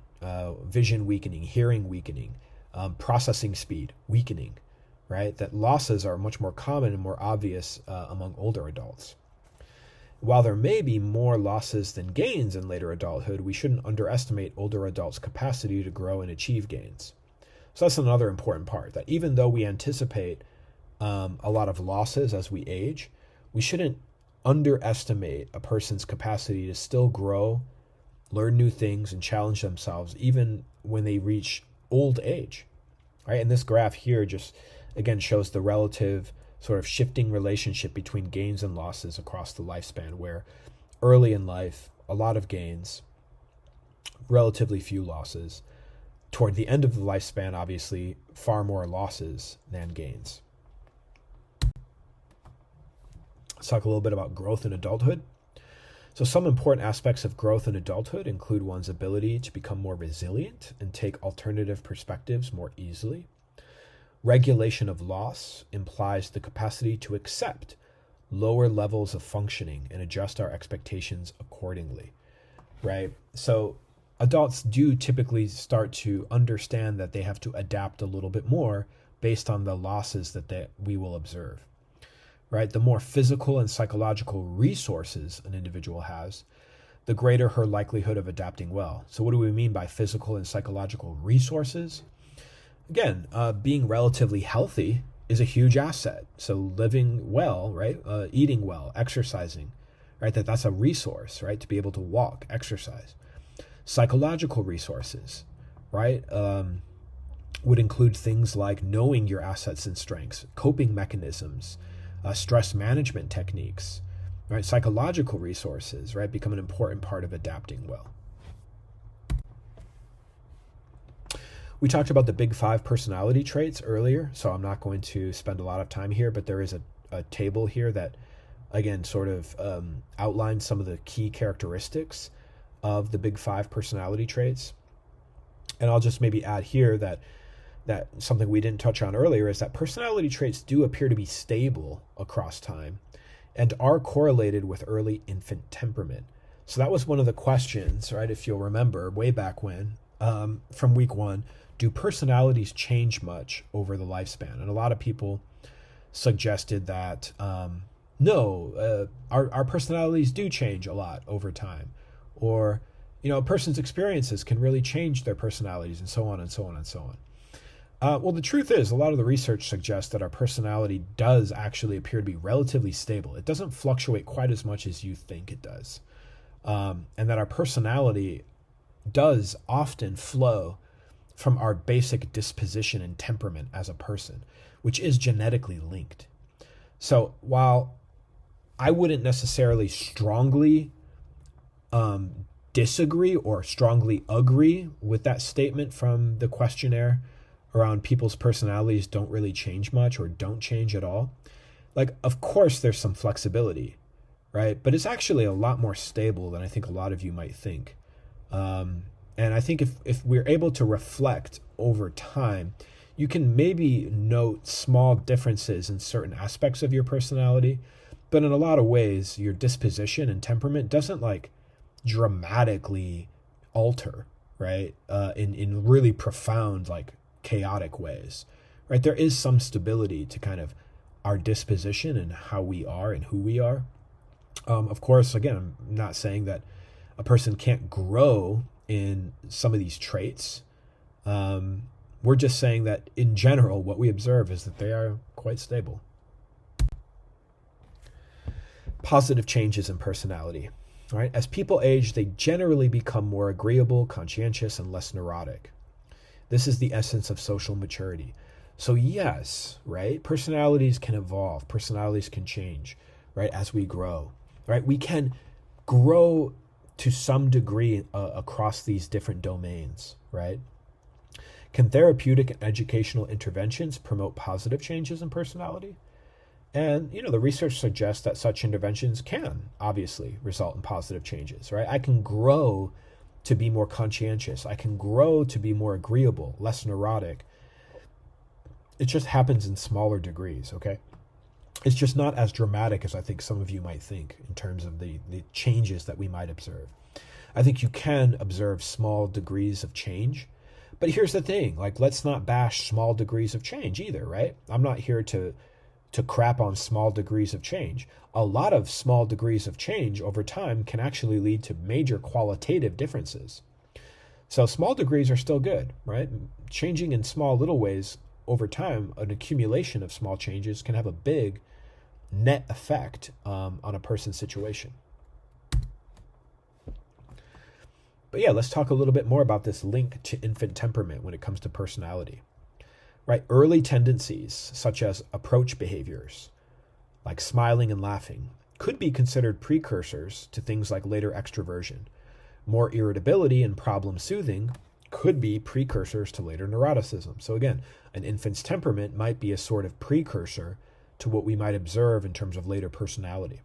vision weakening, hearing weakening, processing speed weakening, right? That losses are much more common and more obvious among older adults. While there may be more losses than gains in later adulthood, we shouldn't underestimate older adults' capacity to grow and achieve gains. So that's another important part, that even though we anticipate a lot of losses as we age, we shouldn't underestimate a person's capacity to still grow, learn new things, and challenge themselves even when they reach old age, right? And this graph here just, again, shows the relative sort of shifting relationship between gains and losses across the lifespan, where early in life, a lot of gains, relatively few losses. Toward the end of the lifespan, obviously, far more losses than gains. Let's talk a little bit about growth in adulthood. So some important aspects of growth in adulthood include one's ability to become more resilient and take alternative perspectives more easily. Regulation of loss implies the capacity to accept lower levels of functioning and adjust our expectations accordingly, right? So adults do typically start to understand that they have to adapt a little bit more based on the losses that we will observe, right? The more physical and psychological resources an individual has, the greater her likelihood of adapting well. So what do we mean by physical and psychological resources? Again, being relatively healthy is a huge asset. So living well, right? Eating well, exercising, right? That's a resource, right? To be able to walk, exercise. Psychological resources, right? Would include things like knowing your assets and strengths, coping mechanisms, stress management techniques, right? Psychological resources, right? Become an important part of adapting well. We talked about the big 5 personality traits earlier, so I'm not going to spend a lot of time here, but there is a table here that, again, sort of outlines some of the key characteristics of the big 5 personality traits. And I'll just maybe add here that something we didn't touch on earlier is that personality traits do appear to be stable across time and are correlated with early infant temperament. So that was one of the questions, right, if you'll remember, way back when, from week 1, do personalities change much over the lifespan? And a lot of people suggested that no, our personalities do change a lot over time. Or, a person's experiences can really change their personalities, and so on and so on and so on. Well, the truth is, a lot of the research suggests that our personality does actually appear to be relatively stable. It doesn't fluctuate quite as much as you think it does. And that our personality does often flow from our basic disposition and temperament as a person, which is genetically linked. So while I wouldn't necessarily strongly disagree or strongly agree with that statement from the questionnaire around people's personalities don't really change much or don't change at all, like, of course there's some flexibility, right? But it's actually a lot more stable than I think a lot of you might think. And I think if we're able to reflect over time, you can maybe note small differences in certain aspects of your personality, but in a lot of ways, your disposition and temperament doesn't dramatically alter, right? In really profound, chaotic ways, right? There is some stability to kind of our disposition and how we are and who we are. Of course, again, I'm not saying that a person can't grow in some of these traits. We're just saying that in general, what we observe is that they are quite stable. Positive changes in personality, right? As people age, they generally become more agreeable, conscientious, and less neurotic. This is the essence of social maturity. So yes, right? Personalities can evolve, personalities can change, right? As we grow, right? We can grow to some degree across these different domains, right? Can therapeutic and educational interventions promote positive changes in personality? And, the research suggests that such interventions can obviously result in positive changes, right? I can grow to be more conscientious. I can grow to be more agreeable, less neurotic. It just happens in smaller degrees, okay? It's just not as dramatic as I think some of you might think in terms of the changes that we might observe. I think you can observe small degrees of change, but here's the thing, like, let's not bash small degrees of change either, right? I'm not here to crap on small degrees of change. A lot of small degrees of change over time can actually lead to major qualitative differences. So small degrees are still good, right? Changing in small little ways over time, an accumulation of small changes can have a big net effect on a person's situation. But yeah, let's talk a little bit more about this link to infant temperament when it comes to personality. Right? Early tendencies, such as approach behaviors, like smiling and laughing, could be considered precursors to things like later extroversion. More irritability and problem soothing could be precursors to later neuroticism. So again, an infant's temperament might be a sort of precursor to what we might observe in terms of later personality.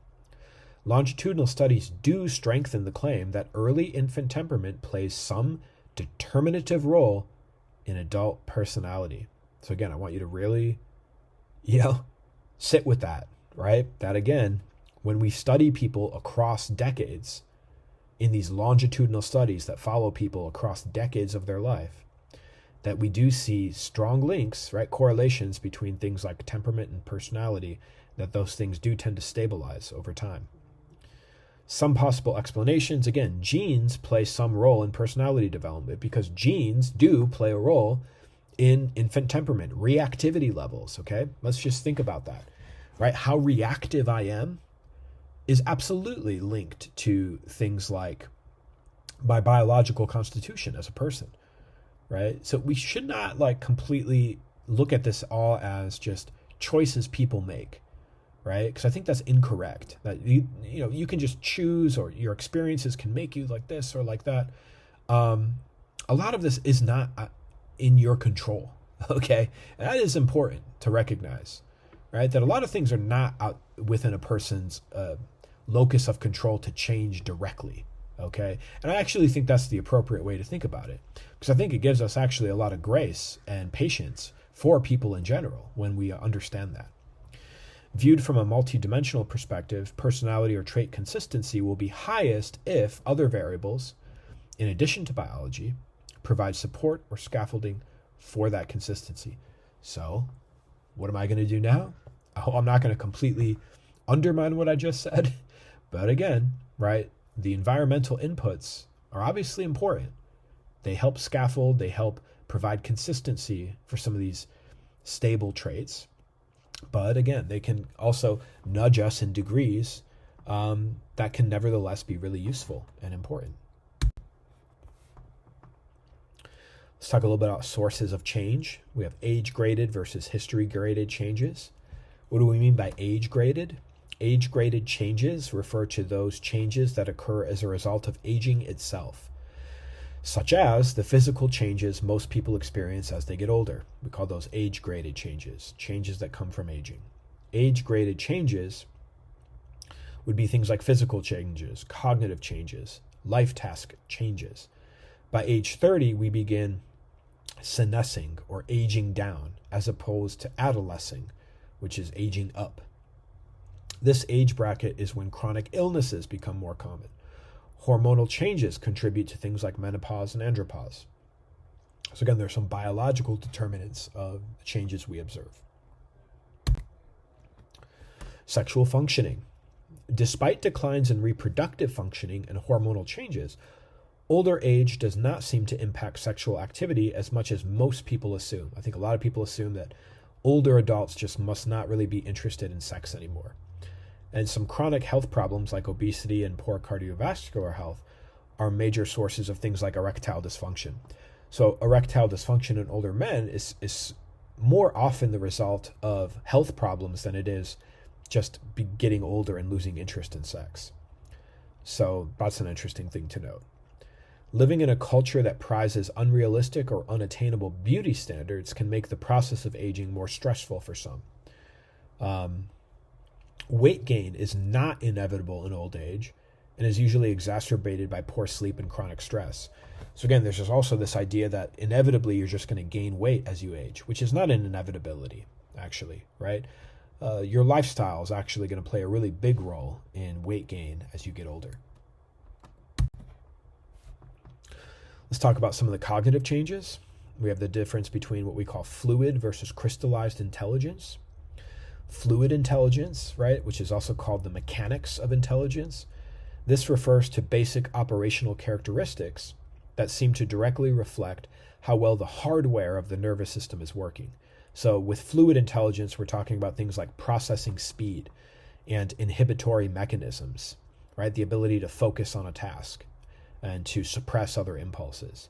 Longitudinal studies do strengthen the claim that early infant temperament plays some determinative role in adult personality. So again, I want you to really, sit with that, right? That again, when we study people across decades in these longitudinal studies that follow people across decades of their life, that we do see strong links, right? Correlations between things like temperament and personality, that those things do tend to stabilize over time. Some possible explanations, again, genes play some role in personality development because genes do play a role in infant temperament, reactivity levels, okay? Let's just think about that, right? How reactive I am is absolutely linked to things like my biological constitution as a person, right? So we should not completely look at this all as just choices people make, right? Because I think that's incorrect. That you can just choose, or your experiences can make you like this or like that. A lot of this is not in your control, okay? And that is important to recognize, right? That a lot of things are not out within a person's locus of control to change directly, okay? And I actually think that's the appropriate way to think about it, because I think it gives us actually a lot of grace and patience for people in general when we understand that. Viewed from a multidimensional perspective, personality or trait consistency will be highest if other variables, in addition to biology, provide support or scaffolding for that consistency. So, what am I going to do now? I'm not going to completely undermine what I just said, but again, right, the environmental inputs are obviously important. They help scaffold, they help provide consistency for some of these stable traits. But again, they can also nudge us in degrees that can nevertheless be really useful and important. Let's talk a little bit about sources of change. We have age-graded versus history-graded changes. What do we mean by age-graded? Age-graded changes refer to those changes that occur as a result of aging itself, such as the physical changes most people experience as they get older. We call those age-graded changes, changes that come from aging. Age-graded changes would be things like physical changes, cognitive changes, life task changes. By age 30, we begin senescing or aging down, as opposed to adolescing, which is aging up. This age bracket is when chronic illnesses become more common. Hormonal changes contribute to things like menopause and andropause. So again, there are some biological determinants of the changes we observe. Sexual functioning. Despite declines in reproductive functioning and hormonal changes, older age does not seem to impact sexual activity as much as most people assume. I think a lot of people assume that older adults just must not really be interested in sex anymore. And some chronic health problems like obesity and poor cardiovascular health are major sources of things like erectile dysfunction. So erectile dysfunction in older men is more often the result of health problems than it is just getting older and losing interest in sex. So that's an interesting thing to note. Living in a culture that prizes unrealistic or unattainable beauty standards can make the process of aging more stressful for some. Weight gain is not inevitable in old age and is usually exacerbated by poor sleep and chronic stress. So again, there's just also this idea that inevitably you're just going to gain weight as you age, which is not an inevitability, actually, right? Your lifestyle is actually going to play a really big role in weight gain as you get older. Let's talk about some of the cognitive changes. We have the difference between what we call fluid versus crystallized intelligence. Fluid intelligence, right, which is also called the mechanics of intelligence. This refers to basic operational characteristics that seem to directly reflect how well the hardware of the nervous system is working. So with fluid intelligence, we're talking about things like processing speed and inhibitory mechanisms, right? The ability to focus on a task and to suppress other impulses.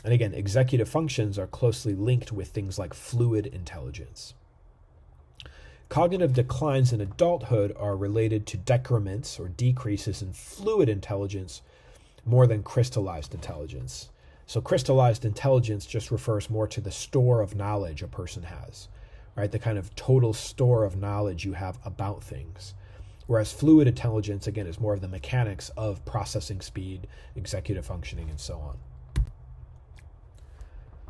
And again, executive functions are closely linked with things like fluid intelligence. Cognitive declines in adulthood are related to decrements or decreases in fluid intelligence more than crystallized intelligence. So crystallized intelligence just refers more to the store of knowledge a person has, right? The kind of total store of knowledge you have about things. Whereas fluid intelligence, again, is more of the mechanics of processing speed, executive functioning, and so on.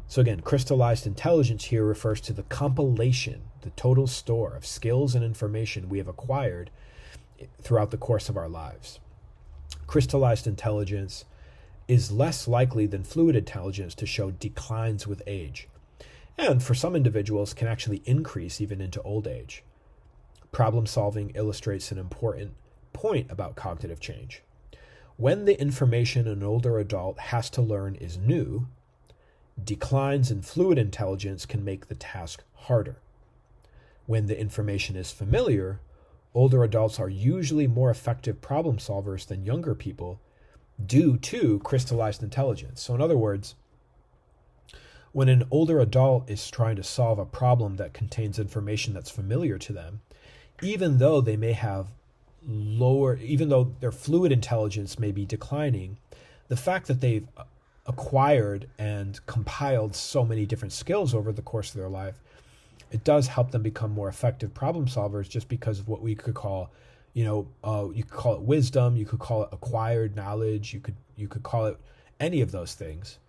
So again, crystallized intelligence here refers to the compilation, the total store of skills and information we have acquired throughout the course of our lives. Crystallized intelligence is less likely than fluid intelligence to show declines with age, and for some individuals can actually increase even into old age. Problem solving illustrates an important point about cognitive change. When the information an older adult has to learn is new, declines in fluid intelligence can make the task harder. When the information is familiar, older adults are usually more effective problem solvers than younger people due to crystallized intelligence. So in other words, when an older adult is trying to solve a problem that contains information that's familiar to them, even though they may have even though their fluid intelligence may be declining, the fact that they've acquired and compiled so many different skills over the course of their life, it does help them become more effective problem solvers just because of what we could call, you could call it wisdom, you could call it acquired knowledge, you could call it any of those things.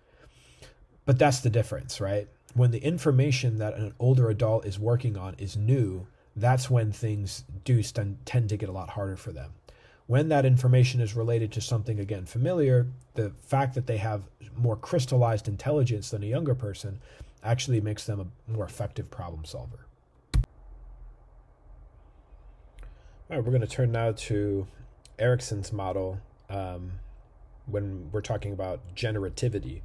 But that's the difference, right? When the information that an older adult is working on is new, that's when things do tend to get a lot harder for them. When that information is related to something, again, familiar, the fact that they have more crystallized intelligence than a younger person actually makes them a more effective problem solver. All right, we're going to turn now to Erikson's model when we're talking about generativity,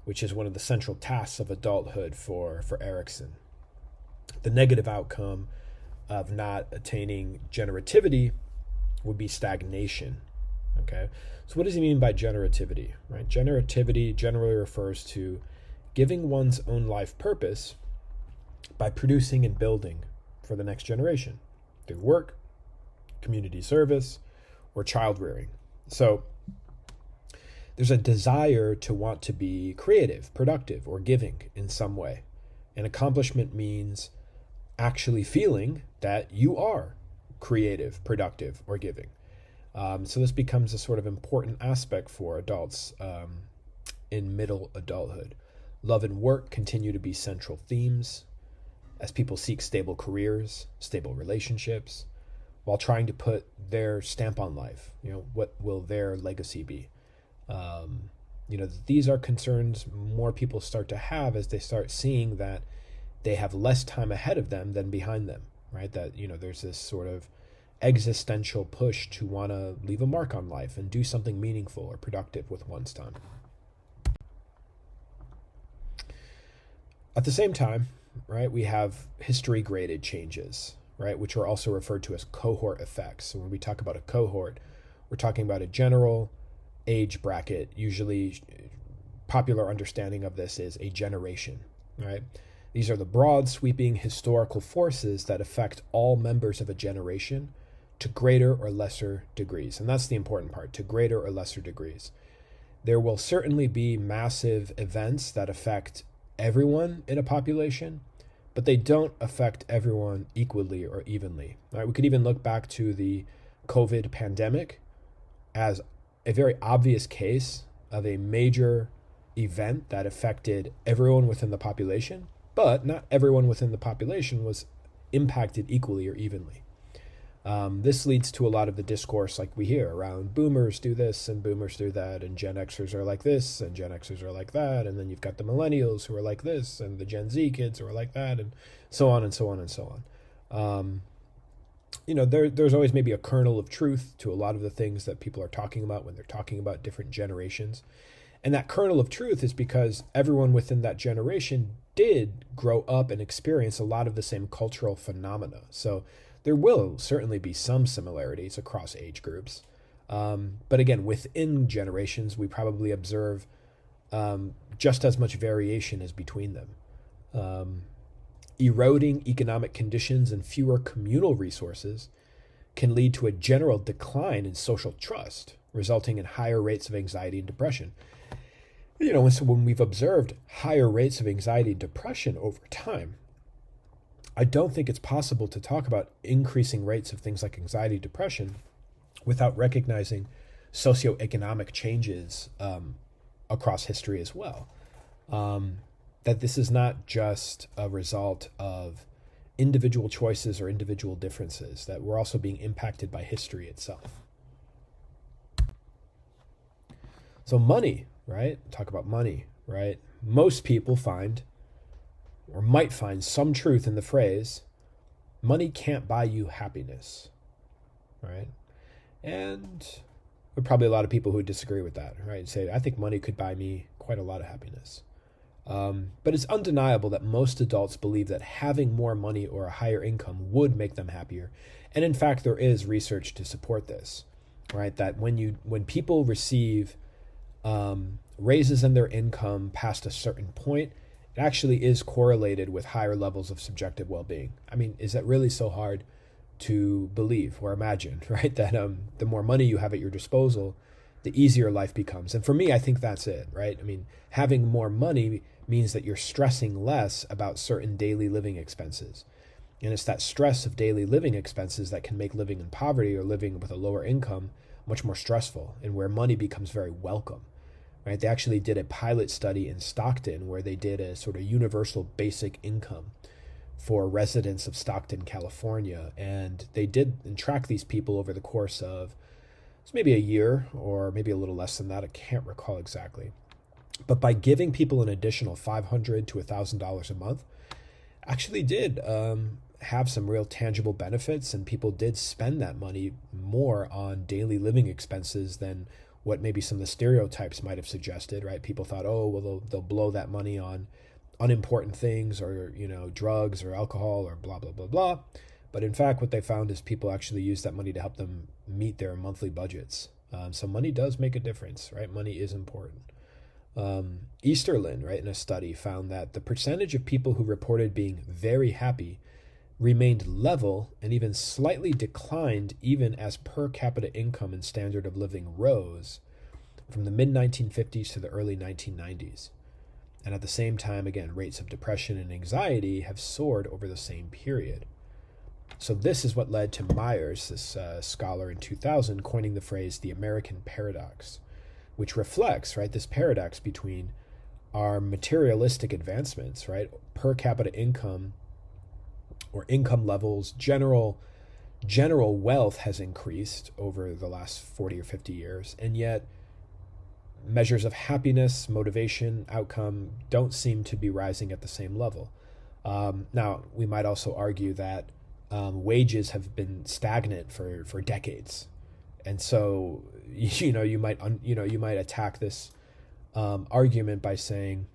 which is one of the central tasks of adulthood for Erikson. The negative outcome of not attaining generativity would be stagnation. Okay, so what does he mean by generativity? Right, generativity generally refers to giving one's own life purpose by producing and building for the next generation through work, community service, or child rearing. So there's a desire to want to be creative, productive, or giving in some way. And accomplishment means actually feeling that you are creative, productive, or giving. So this becomes a sort of important aspect for adults in middle adulthood. Love and work continue to be central themes as people seek stable careers, stable relationships, while trying to put their stamp on life. What will their legacy be? These are concerns more people start to have as they start seeing that they have less time ahead of them than behind them, right? That, there's this sort of existential push to want to leave a mark on life and do something meaningful or productive with one's time. At the same time, right, we have history graded changes, right, which are also referred to as cohort effects. So when we talk about a cohort, we're talking about a general age bracket. Usually popular understanding of this is a generation, right? These are the broad, sweeping historical forces that affect all members of a generation to greater or lesser degrees. And that's the important part, to greater or lesser degrees. There will certainly be massive events that affect everyone in a population, but they don't affect everyone equally or evenly. Right? We could even look back to the COVID pandemic as a very obvious case of a major event that affected everyone within the population, but not everyone within the population was impacted equally or evenly. This leads to a lot of the discourse like we hear around boomers do this and boomers do that, and Gen Xers are like this and Gen Xers are like that, and then you've got the millennials who are like this and the Gen Z kids who are like that, and so on and so on and so on. There's always maybe a kernel of truth to a lot of the things that people are talking about when they're talking about different generations. And that kernel of truth is because everyone within that generation did grow up and experience a lot of the same cultural phenomena. So there will certainly be some similarities across age groups. But again, within generations, we probably observe just as much variation as between them. Eroding economic conditions and fewer communal resources can lead to a general decline in social trust, resulting in higher rates of anxiety and depression. So when we've observed higher rates of anxiety and depression over time, I don't think it's possible to talk about increasing rates of things like anxiety, depression, without recognizing socioeconomic changes across history as well. That this is not just a result of individual choices or individual differences, that we're also being impacted by history itself. So money, right? Talk about money, right? Most people find or might find some truth in the phrase, money can't buy you happiness, right? And there are probably a lot of people who disagree with that, right? Say, I think money could buy me quite a lot of happiness. But it's undeniable that most adults believe that having more money or a higher income would make them happier. And in fact, there is research to support this, right? That when people receive raises in their income past a certain point, it actually is correlated with higher levels of subjective well-being. I mean, is that really so hard to believe or imagine, right? That the more money you have at your disposal, the easier life becomes. And for me, I think that's it, right? I mean, having more money means that you're stressing less about certain daily living expenses. And it's that stress of daily living expenses that can make living in poverty or living with a lower income much more stressful, and where money becomes very welcome, right? They actually did a pilot study in Stockton where they did a sort of universal basic income for residents of Stockton, California. And they did and track these people over the course of maybe a year or maybe a little less than that. I can't recall exactly. But by giving people an additional $500 to $1,000 a month, actually did have some real tangible benefits, and people did spend that money more on daily living expenses than what maybe some of the stereotypes might have suggested, right? People thought, oh, well, they'll blow that money on unimportant things or, drugs or alcohol or blah, blah, blah, blah. But in fact, what they found is people actually use that money to help them meet their monthly budgets. So money does make a difference, right? Money is important. Easterlin, right, in a study found that the percentage of people who reported being very happy remained level and even slightly declined even as per capita income and standard of living rose from the mid-1950s to the early 1990s. And at the same time, again, rates of depression and anxiety have soared over the same period. So this is what led to Myers, this scholar in 2000, coining the phrase the American paradox, which reflects, right, this paradox between our materialistic advancements, right, per capita income or income levels, general wealth has increased over the last 40 or 50 years, and yet measures of happiness, motivation, outcome don't seem to be rising at the same level. Now, we might also argue that wages have been stagnant for decades, and so you might attack this argument by saying,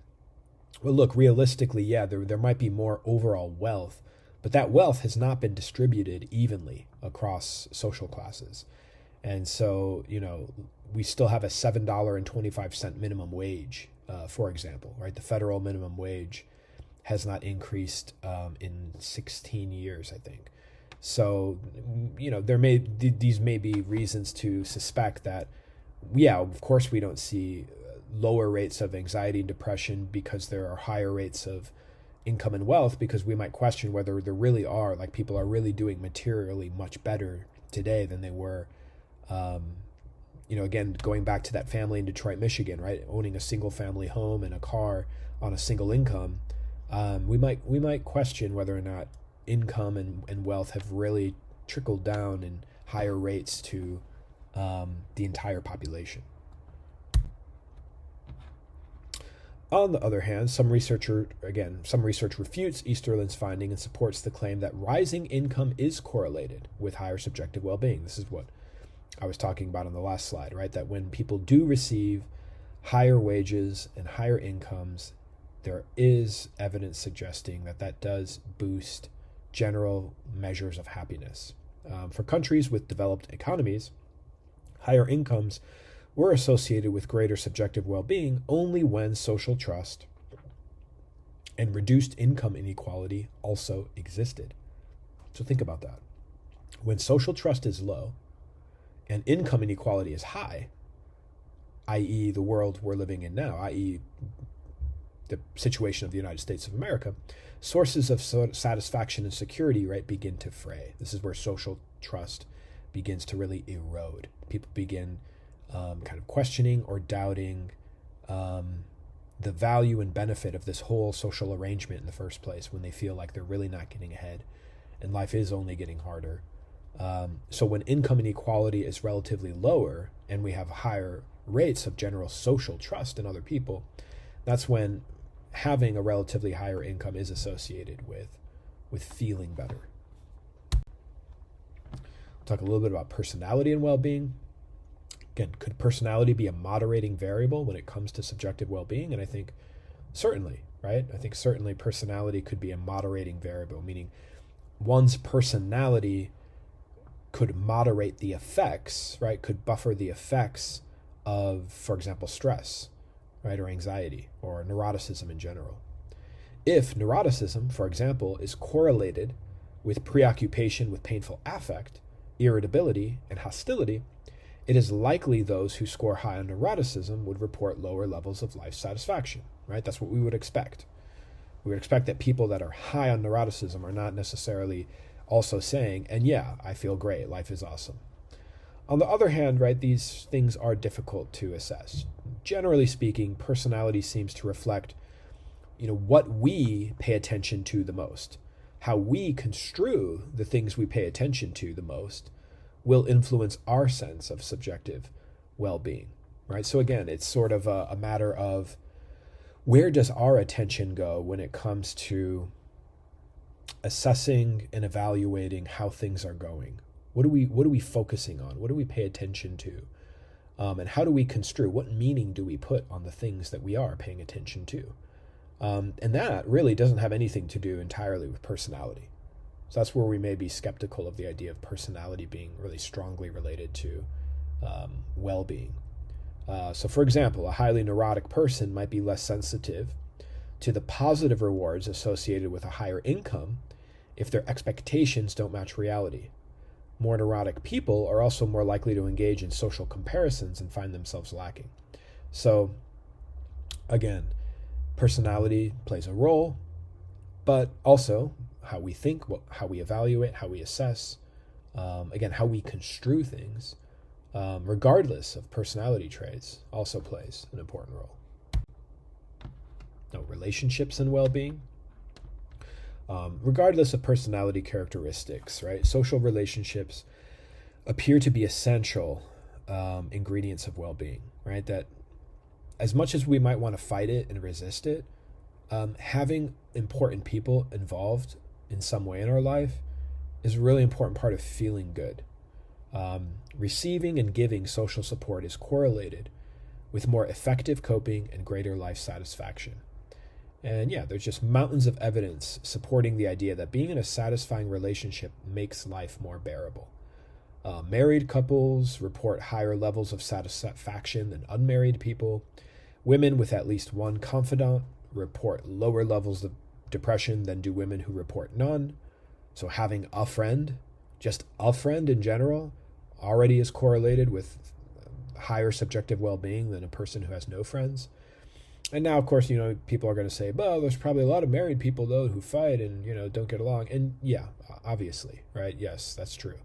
well, look, realistically, yeah, there might be more overall wealth, but that wealth has not been distributed evenly across social classes. And so, we still have a $7.25 minimum wage, for example, right? The federal minimum wage has not increased in 16 years, I think. So, these may be reasons to suspect that, yeah, of course we don't see lower rates of anxiety and depression because there are higher rates of income and wealth, because we might question whether there really are, like, people are really doing materially much better today than they were. Again, going back to that family in Detroit, Michigan, right? Owning a single family home and a car on a single income. We might question whether or not income and wealth have really trickled down in higher rates to the entire population. On the other hand, some research refutes Easterlin's finding and supports the claim that rising income is correlated with higher subjective well-being. This is what I was talking about on the last slide, right? That when people do receive higher wages and higher incomes, there is evidence suggesting that does boost general measures of happiness. For countries with developed economies, higher incomes were associated with greater subjective well-being only when social trust and reduced income inequality also existed. So think about that. When social trust is low and income inequality is high, i.e. the world we're living in now, i.e. the situation of the United States of America, sources of satisfaction and security, right, begin to fray. This is where social trust begins to really erode. People begin kind of questioning or doubting the value and benefit of this whole social arrangement in the first place, when they feel like they're really not getting ahead and life is only getting harder. So when income inequality is relatively lower and we have higher rates of general social trust in other people, that's when having a relatively higher income is associated with feeling better. Talk a little bit about personality and well-being. Again, could personality be a moderating variable when it comes to subjective well-being? And I think certainly, right? I think certainly personality could be a moderating variable, meaning one's personality could moderate the effects, right? Could buffer the effects of, for example, stress, right? Or anxiety or neuroticism in general. If neuroticism, for example, is correlated with preoccupation with painful affect, irritability, and hostility, it is likely those who score high on neuroticism would report lower levels of life satisfaction, right? That's what we would expect. We would expect that people that are high on neuroticism are not necessarily also saying, and yeah, I feel great, life is awesome. On the other hand, right, these things are difficult to assess. Generally speaking, personality seems to reflect, what we pay attention to the most. How we construe the things we pay attention to the most will influence our sense of subjective well-being, right? So again, it's sort of a matter of where does our attention go when it comes to assessing and evaluating how things are going? What are we focusing on? What do we pay attention to? And how do we construe? What meaning do we put on the things that we are paying attention to? And that really doesn't have anything to do entirely with personality. So that's where we may be skeptical of the idea of personality being really strongly related to well-being. So for example, a highly neurotic person might be less sensitive to the positive rewards associated with a higher income if their expectations don't match reality. More neurotic people are also more likely to engage in social comparisons and find themselves lacking. So again, personality plays a role, but also how we think, how we evaluate, how we assess, again, how we construe things, regardless of personality traits, also plays an important role. Now, relationships and well-being. Regardless of personality characteristics, right? Social relationships appear to be essential ingredients of well-being, right? That as much as we might want to fight it and resist it, having important people involved in some way in our life is a really important part of feeling good. Receiving and giving social support is correlated with more effective coping and greater life satisfaction. And yeah, there's just mountains of evidence supporting the idea that being in a satisfying relationship makes life more bearable. Married couples report higher levels of satisfaction than unmarried people. Women with at least one confidant report lower levels of depression than do women who report none. So having a friend, just a friend in general, already is correlated with higher subjective well-being than a person who has no friends. And now, of course, people are going to say, well, there's probably a lot of married people, though, who fight and, don't get along. And yeah, obviously, right? Yes, that's true.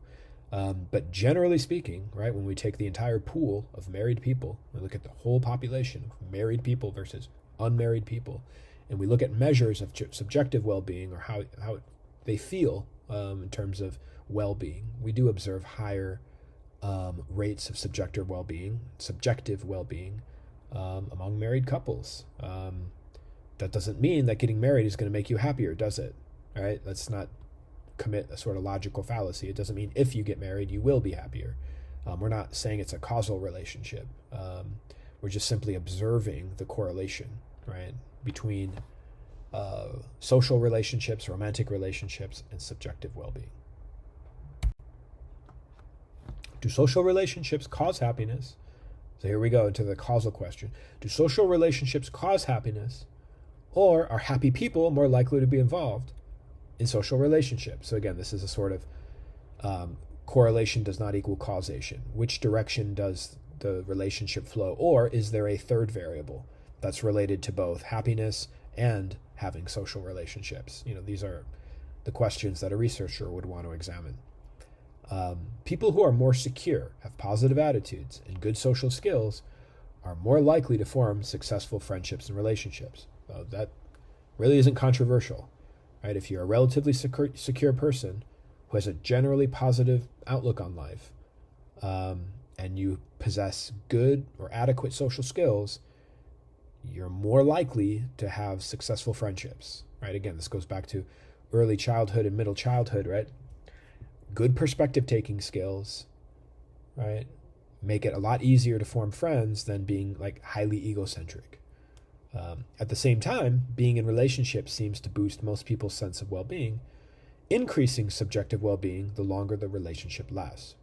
But generally speaking, right, when we take the entire pool of married people, we look at the whole population of married people versus unmarried people, and we look at measures of subjective well-being or how they feel in terms of well-being, we do observe higher rates of subjective well-being among married couples. That doesn't mean that getting married is going to make you happier, does it? All right, let's not commit a sort of logical fallacy. It doesn't mean if you get married, you will be happier. We're not saying it's a causal relationship. We're just simply observing the correlation, right, between social relationships, romantic relationships, and subjective well-being. Do social relationships cause happiness? So here we go into the causal question. Do social relationships cause happiness, or are happy people more likely to be involved in social relationships? So again, this is a sort of correlation does not equal causation. Which direction does the relationship flow? Or is there a third variable that's related to both happiness and having social relationships? These are the questions that a researcher would want to examine. People who are more secure, have positive attitudes, and good social skills are more likely to form successful friendships and relationships. That really isn't controversial, right? If you're a relatively secure person who has a generally positive outlook on life, and you possess good or adequate social skills, you're more likely to have successful friendships, right? Again, this goes back to early childhood and middle childhood, right? Good perspective-taking skills, right, make it a lot easier to form friends than being highly egocentric. At the same time, being in relationships seems to boost most people's sense of well-being, increasing subjective well-being the longer the relationship lasts.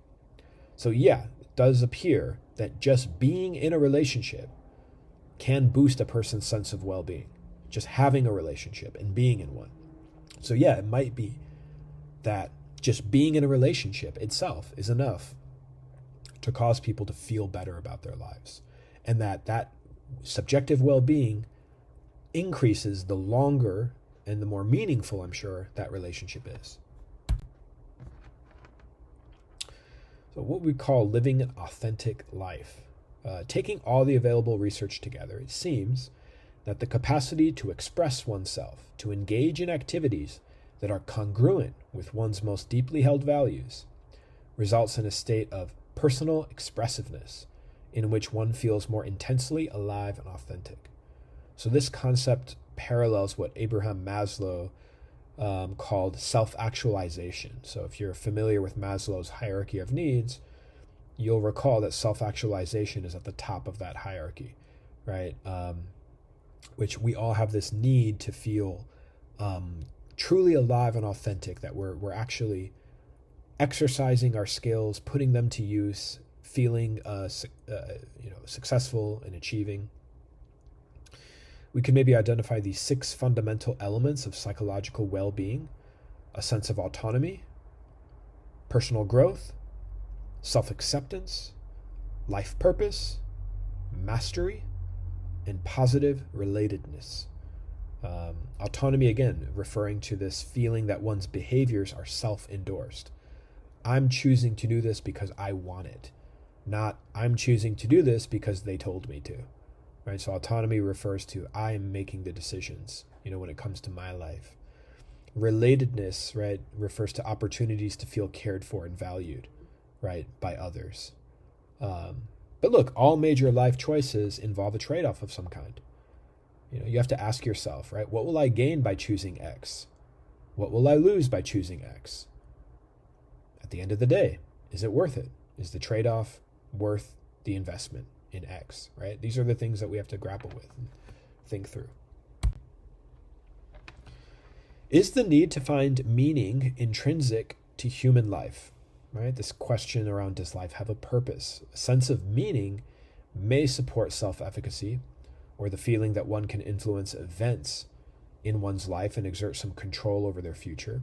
So yeah, it does appear that just being in a relationship can boost a person's sense of well-being, just having a relationship and being in one. So yeah, it might be that just being in a relationship itself is enough to cause people to feel better about their lives, and that subjective well-being increases the longer and the more meaningful, I'm sure, that relationship is. So what we call living an authentic life. Taking all the available research together, it seems that the capacity to express oneself, to engage in activities that are congruent with one's most deeply held values, results in a state of personal expressiveness in which one feels more intensely alive and authentic. So this concept parallels what Abraham Maslow called self-actualization. So if you're familiar with Maslow's hierarchy of needs, you'll recall that self-actualization is at the top of that hierarchy, right? Which we all have this need to feel truly alive and authentic, that we're actually exercising our skills, putting them to use, feeling successful and achieving. We can maybe identify these 6 fundamental elements of psychological well-being: a sense of autonomy, personal growth, self-acceptance, life purpose, mastery, and positive relatedness. Autonomy, again, referring to this feeling that one's behaviors are self-endorsed. I'm choosing to do this because I want it, not I'm choosing to do this because they told me to, right? So autonomy refers to I'm making the decisions, when it comes to my life. Relatedness, right, refers to opportunities to feel cared for and valued, right, by others. But look, all major life choices involve a trade-off of some kind. You have to ask yourself, right, what will I gain by choosing X? What will I lose by choosing X? At the end of the day, is it worth it? Is the trade-off worth the investment in X, right? These are the things that we have to grapple with and think through. Is the need to find meaning intrinsic to human life? Right? This question around, does life have a purpose? A sense of meaning may support self-efficacy, or the feeling that one can influence events in one's life and exert some control over their future.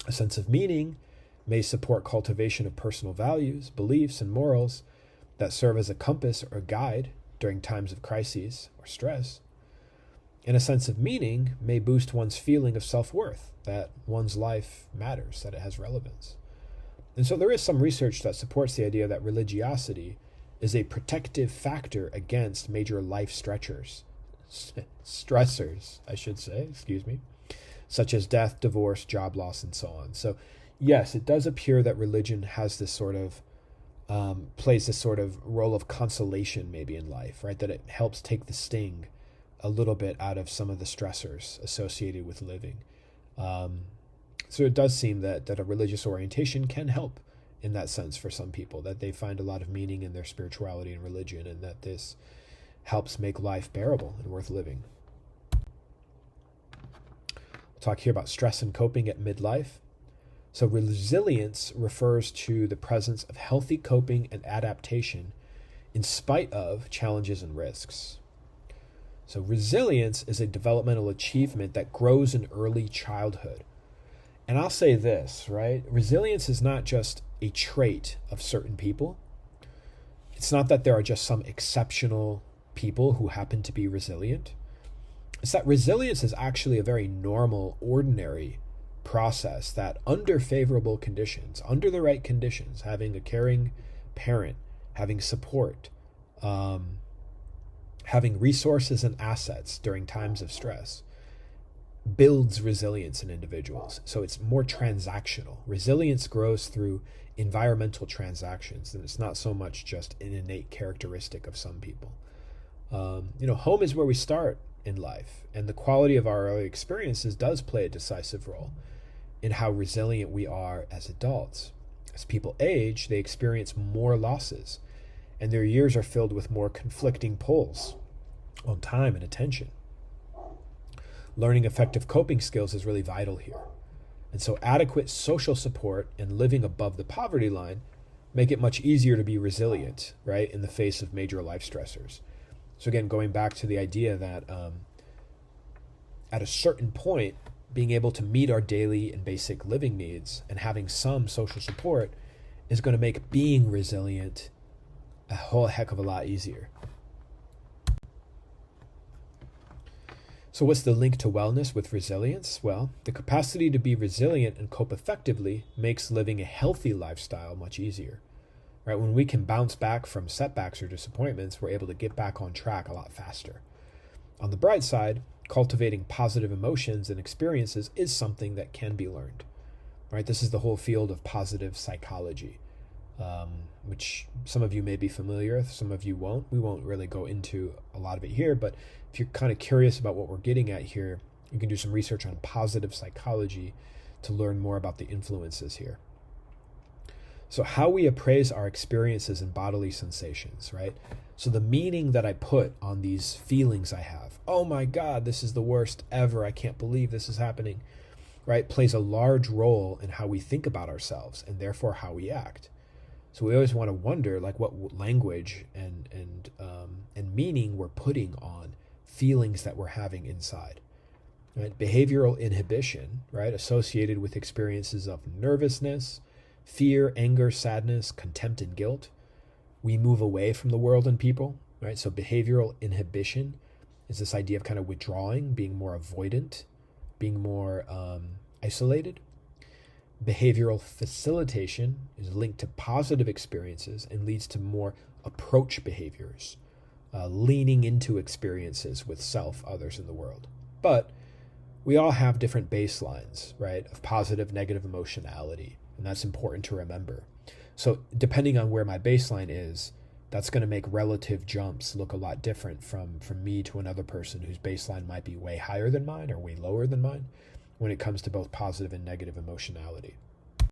A sense of meaning may support cultivation of personal values, beliefs, and morals that serve as a compass or guide during times of crises or stress. And a sense of meaning may boost one's feeling of self-worth, that one's life matters, that it has relevance. And so there is some research that supports the idea that religiosity is a protective factor against major life stressors, such as death, divorce, job loss, and so on. So yes, it does appear that religion has this sort of, plays this sort of role of consolation maybe in life, right? That it helps take the sting a little bit out of some of the stressors associated with living. So it does seem that a religious orientation can help in that sense for some people, that they find a lot of meaning in their spirituality and religion, and that this helps make life bearable and worth living. We'll talk here about stress and coping at midlife. So resilience refers to the presence of healthy coping and adaptation in spite of challenges and risks. So resilience is a developmental achievement that grows in early childhood. And I'll say this, right? Resilience is not just a trait of certain people. It's not that there are just some exceptional people who happen to be resilient. It's that resilience is actually a very normal, ordinary process that under favorable conditions, under the right conditions, having a caring parent, having support, having resources and assets during times of stress, builds resilience in individuals. So it's more transactional. Resilience grows through environmental transactions, and it's not so much just an innate characteristic of some people. Home is where we start in life, and the quality of our early experiences does play a decisive role in how resilient we are as adults. As people age, they experience more losses, and their years are filled with more conflicting pulls on time and attention. Learning effective coping skills is really vital here. And so adequate social support and living above the poverty line make it much easier to be resilient, right, in the face of major life stressors. So again, going back to the idea that at a certain point, being able to meet our daily and basic living needs and having some social support is going to make being resilient a whole heck of a lot easier. So what's the link to wellness with resilience? Well, the capacity to be resilient and cope effectively makes living a healthy lifestyle much easier. Right? When we can bounce back from setbacks or disappointments, we're able to get back on track a lot faster. On the bright side, cultivating positive emotions and experiences is something that can be learned. Right? This is the whole field of positive psychology, which some of you may be familiar with, some of you won't. We won't really go into a lot of it here, but if you're kind of curious about what we're getting at here, you can do some research on positive psychology to learn more about the influences here. So how we appraise our experiences and bodily sensations, right? So the meaning that I put on these feelings I have, oh my God, this is the worst ever, I can't believe this is happening, right, plays a large role in how we think about ourselves and therefore how we act. So we always want to wonder, like, what language and meaning we're putting on feelings that we're having inside. Right? Behavioral inhibition, right, associated with experiences of nervousness, fear, anger, sadness, contempt, and guilt. We move away from the world and people, right? So behavioral inhibition is this idea of kind of withdrawing, being more avoidant, being more isolated. Behavioral facilitation is linked to positive experiences and leads to more approach behaviors, leaning into experiences with self, others, in the world. But we all have different baselines, right, of positive, negative emotionality, and that's important to remember. So depending on where my baseline is, that's going to make relative jumps look a lot different from me to another person whose baseline might be way higher than mine or way lower than mine when it comes to both positive and negative emotionality.